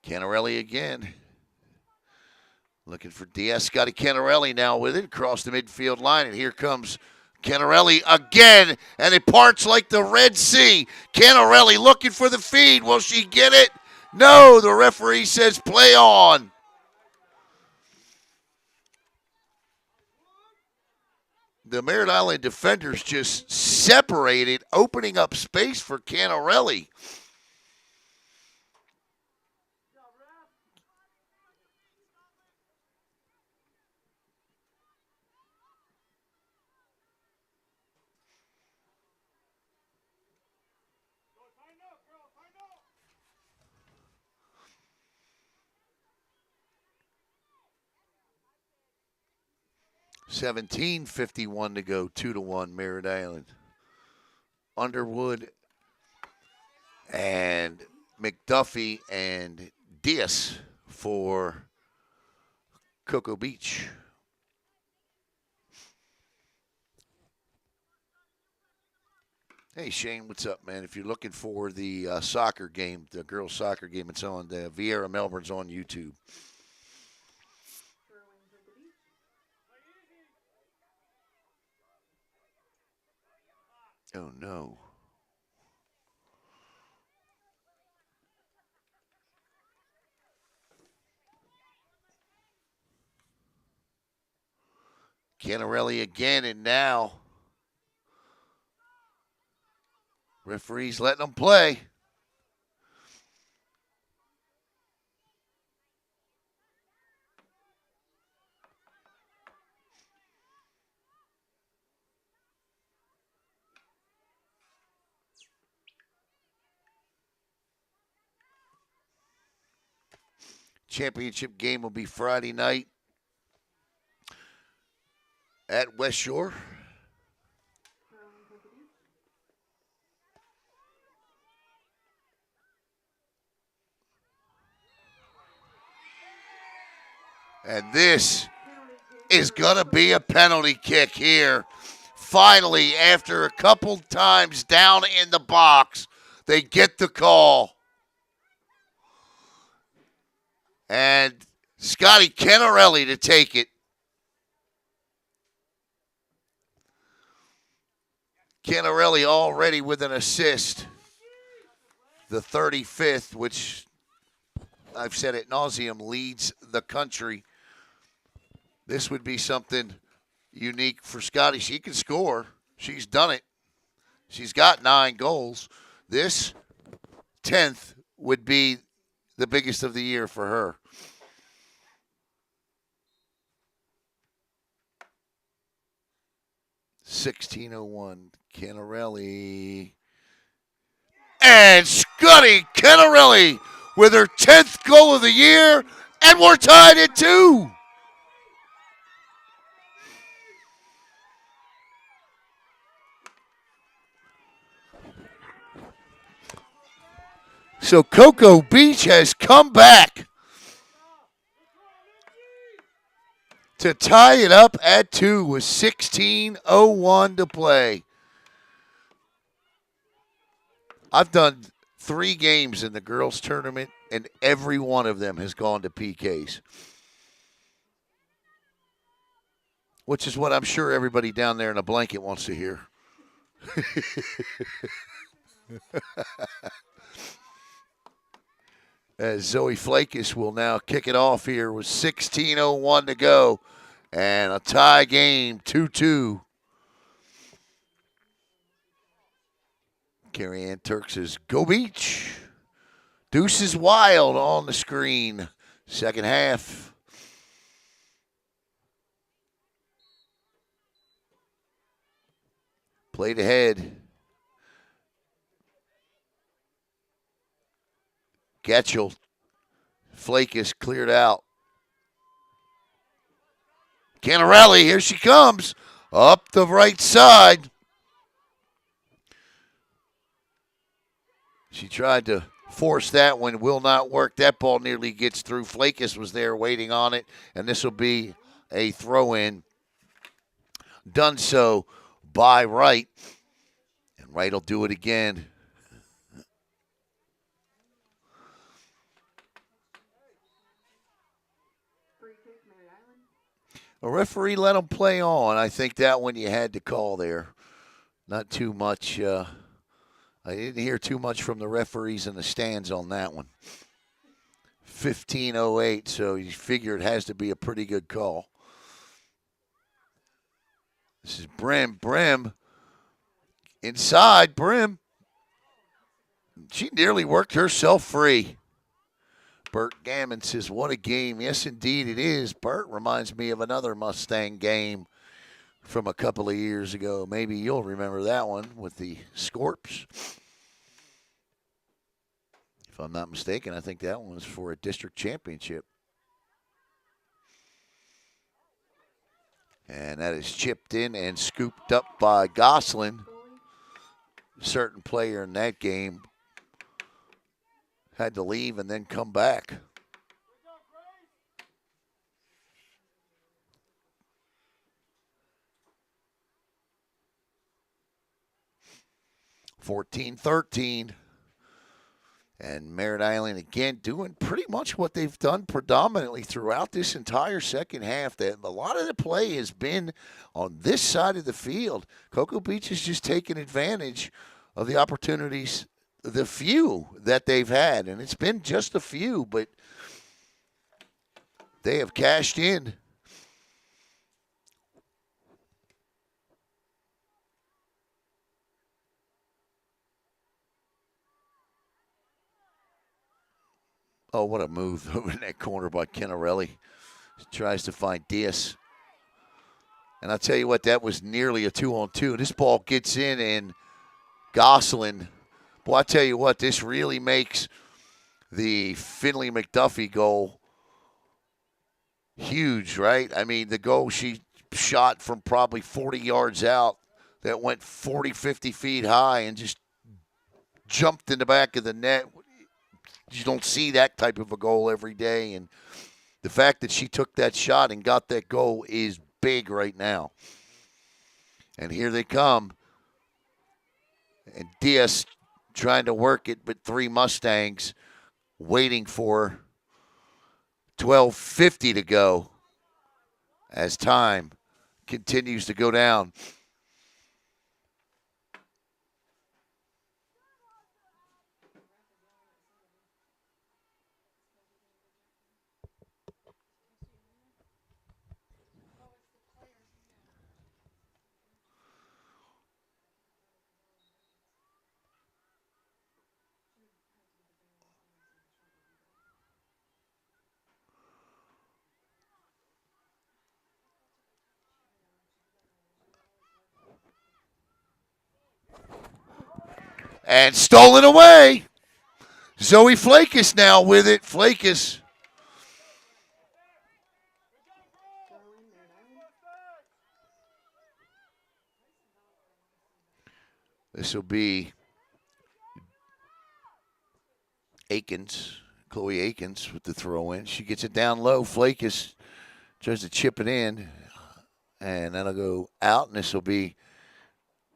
Canarelli again. Looking for Diaz. Scotty Canarelli now with it across the midfield line. And here comes Canarelli again. And it parts like the Red Sea. Canarelli looking for the feed. Will she get it? No, the referee says play on. The Merritt Island defenders just separated, opening up space for Canarelli. $17.51 to go, 2-1 Merritt Island. Underwood and McDuffie and Diaz for Cocoa Beach. Hey Shane, what's up, man? If you're looking for the soccer game, the girls' soccer game, it's on the Vieira Melbourne's on YouTube. Throw in to the beach. Oh no. Canarelli again, and now referee's letting them play. Championship game will be Friday night at West Shore. Throw in to the beach. And this Penalty kick is for going to Eastwood. be a penalty kick here. Finally, after a couple times down in the box, they get the call. And Scotty Canarelli to take it. Canarelli already with an assist. The 35th, which I've said at nauseum, leads the country. This would be something unique for Scotty. She can score. She's done it. She's got 9 goals. This 10th would be the biggest of the year for her. $16.01. Canarelli. And Scotty Canarelli with her 10th goal of the year. And we're tied at 2. So Cocoa Beach has come back to tie it up at 2 with 16:01 to play. I've done 3 games in the girls' tournament, and every one of them has gone to PKs, which is what I'm sure everybody down there in a blanket wants to hear. As Zoe Flakus will now kick it off here with 16:01 to go, and a tie game, 2-2. Carrie Ann Turk says, "Go Beach." Deuce is wild on the screen. Second half. Played ahead. Getchell. Flakus cleared out. Canarelli, here she comes. Up the right side. She tried to force that one. Will not work. That ball nearly gets through. Flakus was there waiting on it. And this will be a throw-in. Done so by Wright. And Wright will do it again. Free kick, Merritt Island. A referee let him play on. I think that one you had to call there. Not too much. I didn't hear too much from the referees in the stands on that one. 15:08, so you figure it has to be a pretty good call. This is Brim. Brim inside. Brim. She nearly worked herself free. Bert Gammon says, "What a game." Yes, indeed it is. Bert reminds me of another Mustang game from a couple of years ago. Maybe you'll remember that one with the Scorps. If I'm not mistaken, I think that one was for a district championship. And that is chipped in and scooped up by Gosselin. A certain player in that game had to leave and then come back. 14-13. And Merritt Island, again, doing pretty much what they've done predominantly throughout this entire second half. That a lot of the play has been on this side of the field. Cocoa Beach is just taking advantage of the opportunities, the few that they've had. And it's been just a few, but they have cashed in. Oh, what a move over in that corner by Kennarelli. Tries to find Diaz. And I'll tell you what, that was nearly a 2-on-2. This ball gets in, and Gosselin, boy, I tell you what, this really makes the Finley McDuffie goal huge, right? I mean, the goal she shot from probably 40 yards out that went 40, 50 feet high and just jumped in the back of the net. You don't see that type of a goal every day. And the fact that she took that shot and got that goal is big right now. And here they come. And Diaz trying to work it, but three Mustangs waiting for 12:50 to go as time continues to go down. And stolen away. Zoe Flakus now with it. Flakus. This will be Akins. Chloe Akins with the throw in. She gets it down low. Flakus tries to chip it in. And that'll go out. And this will be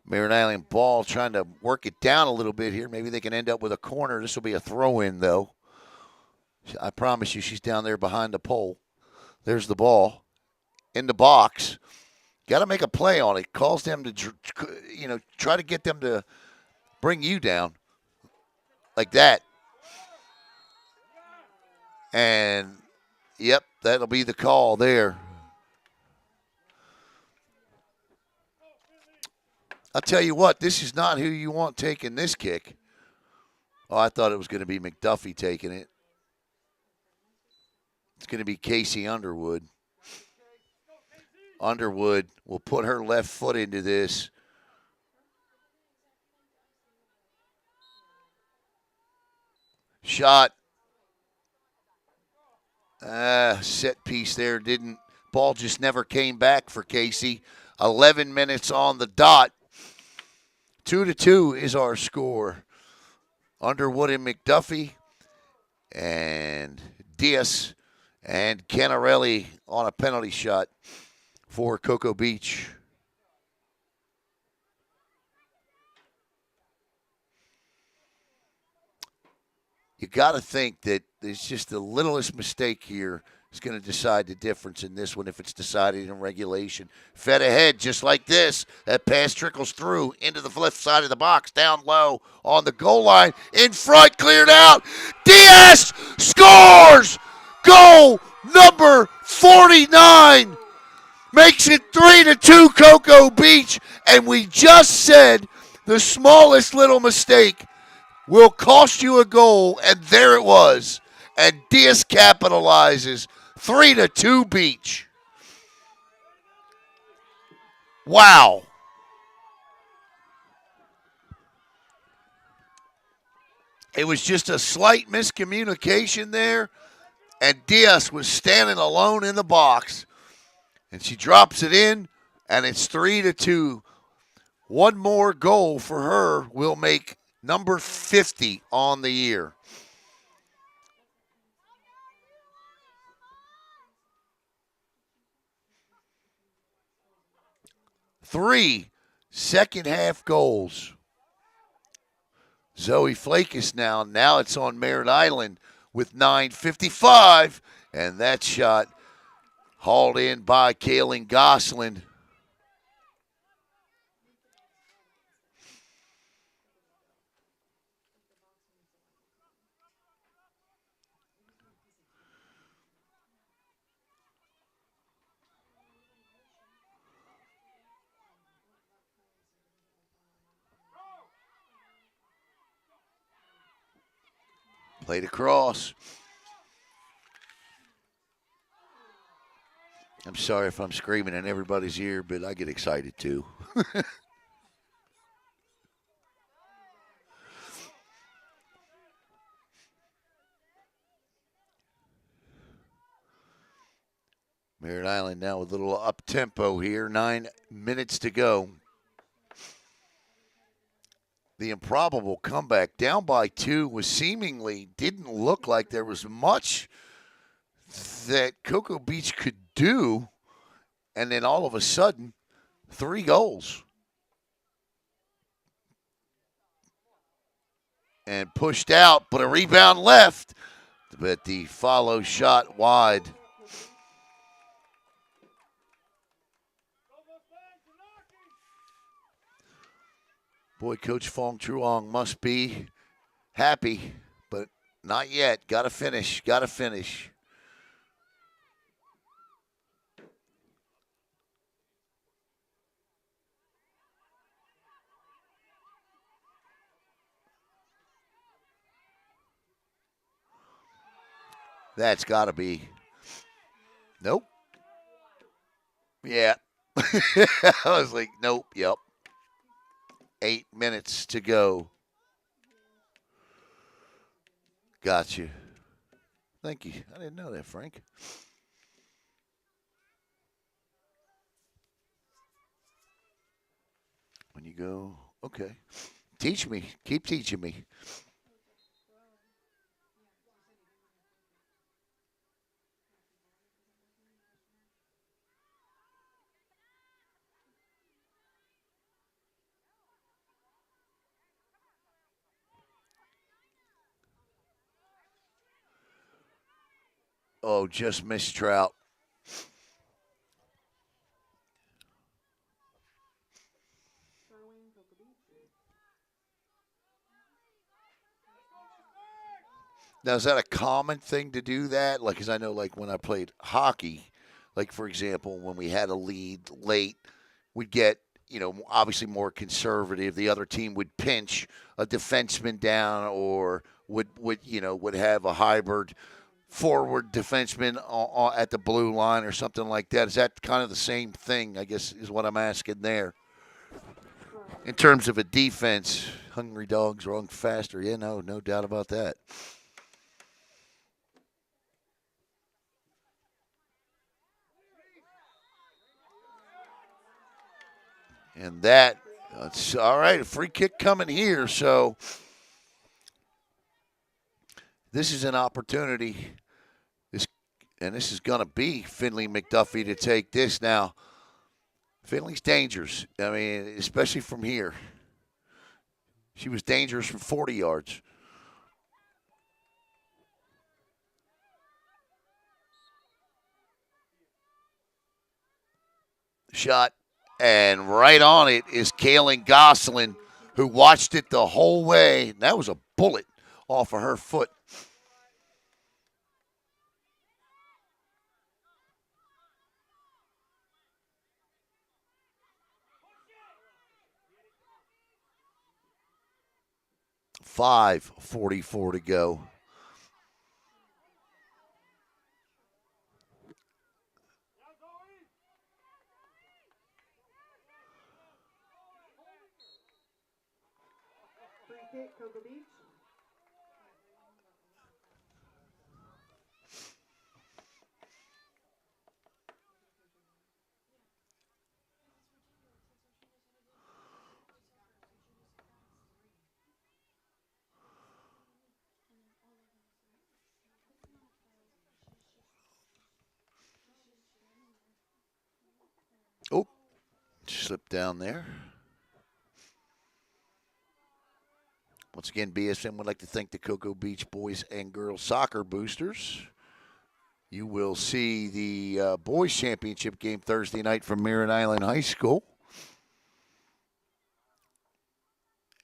Merritt Island ball trying to work it down a little bit here. Maybe they can end up with a corner. This will be a throw in, though. I promise you, she's down there behind the pole. There's the ball in the box. Got to make a play on it. Calls them to, try to get them to bring you down like that. And, yep, that'll be the call there. I'll tell you what, this is not who you want taking this kick. Oh, I thought it was going to be McDuffie taking it. It's going to be Casey Underwood. Underwood will put her left foot into this. Shot. Set piece there. Ball just never came back for Casey. 11 minutes on the dot. 2-2 is our score. Underwood and McDuffie. And Diaz and Canarelli on a penalty shot for Cocoa Beach. You got to think that there's just the littlest mistake here is going to decide the difference in this one if it's decided in regulation. Fed ahead just like this. That pass trickles through into the left side of the box, down low on the goal line. In front, cleared out. Diaz scores! Goal number 49 makes it 3-2 Cocoa Beach. And we just said the smallest little mistake will cost you a goal, and there it was. And Diaz capitalizes. 3-2 Beach. Wow. It was just a slight miscommunication there, and Diaz was standing alone in the box. And she drops it in, and it's 3-2. One more goal for her will make number 50 on the year. Three second half goals Zoe Flakus now. Now it's on Merritt Island with 9:55, and that shot hauled in by Kaylin Gosselin. Played across. I'm sorry if I'm screaming in everybody's ear, but I get excited too. Merritt Island now with a little up tempo here. 9 minutes to go. The improbable comeback down by 2 was seemingly didn't look like there was much that Cocoa Beach could do, and then all of a sudden 3 goals and pushed out, but a rebound left, but the follow shot wide. Boy, Coach Fong Truong must be happy, but not yet. Got to finish. Got to finish. That's got to be. Nope. Yeah. I was like, nope. Yep. 8 minutes to go. Got you. Thank you. I didn't know that, Frank. When you go, okay. Teach me. Keep teaching me. Oh, just missed Trout. Now, is that a common thing to do that? Like, because I know, like, when I played hockey, like, for example, when we had a lead late, we'd get, obviously more conservative. The other team would pinch a defenseman down or would have a hybrid forward defenseman at the blue line or something like that. Is that kind of the same thing, I guess, is what I'm asking there? In terms of a defense, hungry dogs run faster. Yeah, no doubt about that. And that's all right. A free kick coming here. So this is an opportunity. This is going to be Finley McDuffie to take this now. Finley's dangerous. I mean, especially from here. She was dangerous from 40 yards. Shot. And right on it is Kaylin Gosselin, who watched it the whole way. That was a bullet off of her foot. .544 to go. Free kick, Cocoa Beach. Oh, slipped down there. Once again, BSM would like to thank the Cocoa Beach boys and girls soccer boosters. You will see the boys championship game Thursday night from Merritt Island High School.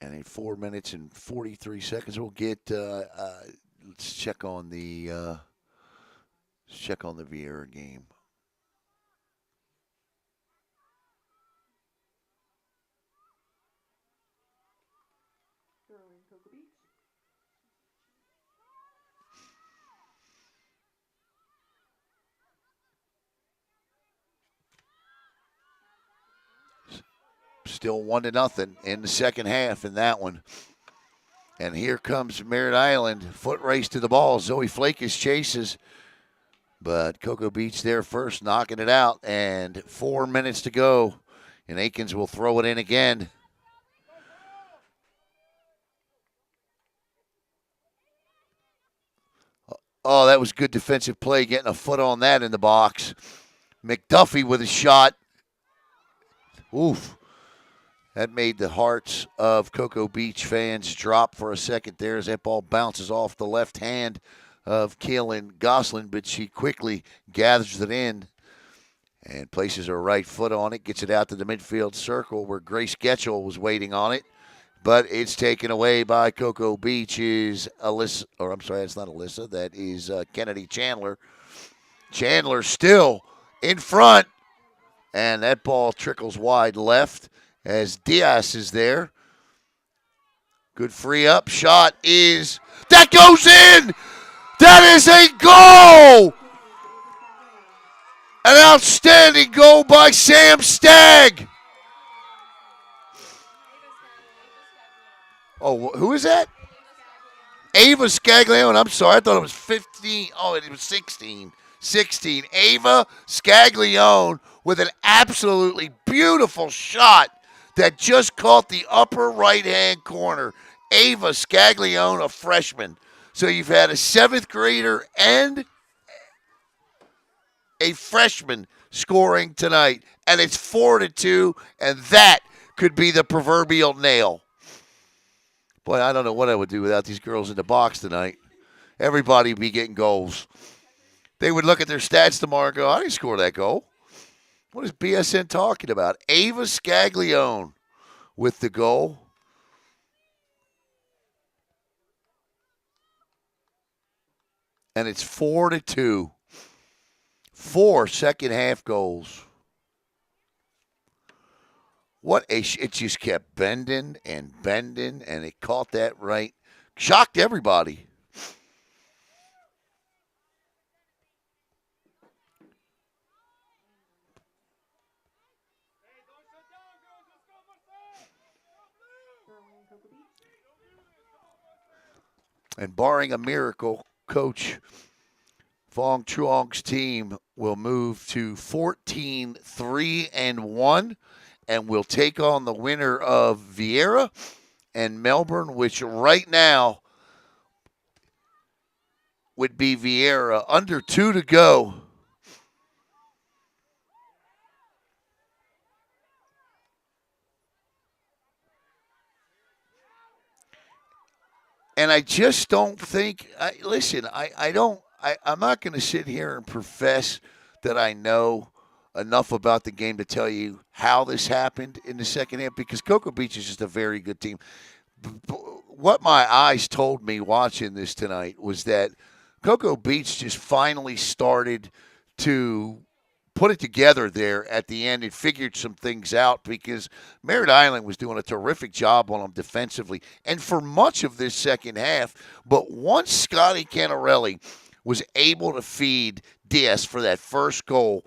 And in 4 minutes and 43 seconds, we'll get. Let's check on the Vieira game. Throwing Cocoa Beach. Still 1-0 in the second half in that one. And here comes Merritt Island. Foot race to the ball. Zoe Flakus chases. But Cocoa Beach there first, knocking it out. And 4 minutes to go. And Aikens will throw it in again. Oh, that was good defensive play, getting a foot on that in the box. McDuffie with a shot. Oof. That made the hearts of Cocoa Beach fans drop for a second there as that ball bounces off the left hand of Kaylin Goslin, but she quickly gathers it in and places her right foot on it, gets it out to the midfield circle where Grace Getchell was waiting on it. But it's taken away by Cocoa Beach's Alyssa, or I'm sorry, that's not Alyssa, that is Kennedy Chandler. Chandler still in front, and that ball trickles wide left as Diaz is there. Good free up shot is, that goes in! That is a goal! An outstanding goal by Sam Stagg. Oh, who is that? Ava Scaglione. I'm sorry, I thought it was 15. Oh, it was 16. 16. Ava Scaglione with an absolutely beautiful shot that just caught the upper right-hand corner. Ava Scaglione, a freshman. So you've had a 7th grader and a freshman scoring tonight. And it's 4-2, and that could be the proverbial nail. Boy, I don't know what I would do without these girls in the box tonight. Everybody would be getting goals. They would look at their stats tomorrow and go, I didn't score that goal. What is BSN talking about? Ava Scaglione with the goal. And it's 4-2. 4 second half goals. It just kept bending, and it caught that right. Shocked everybody. And barring a miracle, Coach Fong Chuong's team will move to 14-3-1 and will take on the winner of Vieira and Melbourne, which right now would be Vieira. Under 2 to go. And I just don't think. I'm not going to sit here and profess that I know enough about the game to tell you how this happened in the second half, because Cocoa Beach is just a very good team. What my eyes told me watching this tonight was that Cocoa Beach just finally started to put it together there at the end and figured some things out, because Merritt Island was doing a terrific job on them defensively and for much of this second half. But once Scotty Canarelli was able to feed Diaz for that first goal,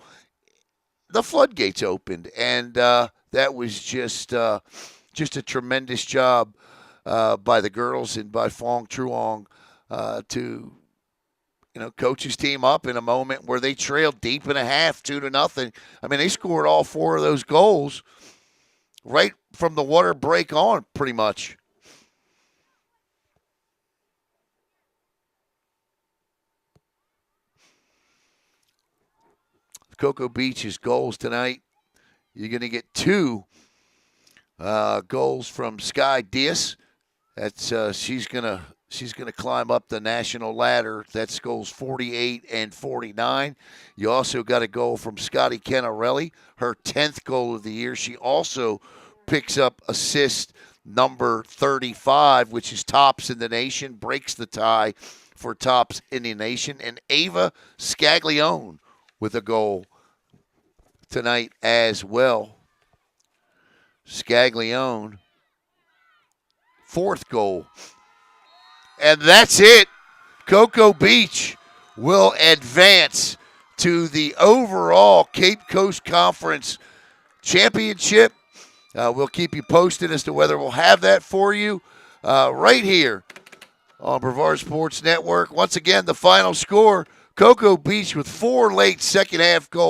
the floodgates opened, and that was just a tremendous job by the girls and by Fong Truong to coach his team up in a moment where they trailed deep in a half, 2-0. I mean, they scored all 4 of those goals right from the water break on, pretty much. Cocoa Beach's goals tonight, you're going to get 2 goals from Sky Diaz, That's she's gonna climb up the national ladder. That's goals 48 and 49. You also got a goal from Scotty Canarelli, her 10th goal of the year. She also picks up assist number 35, which is tops in the nation, breaks the tie for tops in the nation. And Ava Scaglione with a goal tonight as well. Scaglione, fourth goal. And that's it. Cocoa Beach will advance to the overall Cape Coast Conference Championship. We'll keep you posted as to whether we'll have that for you right here on Brevard Sports Network. Once again, the final score, Cocoa Beach with 4 late second half goals.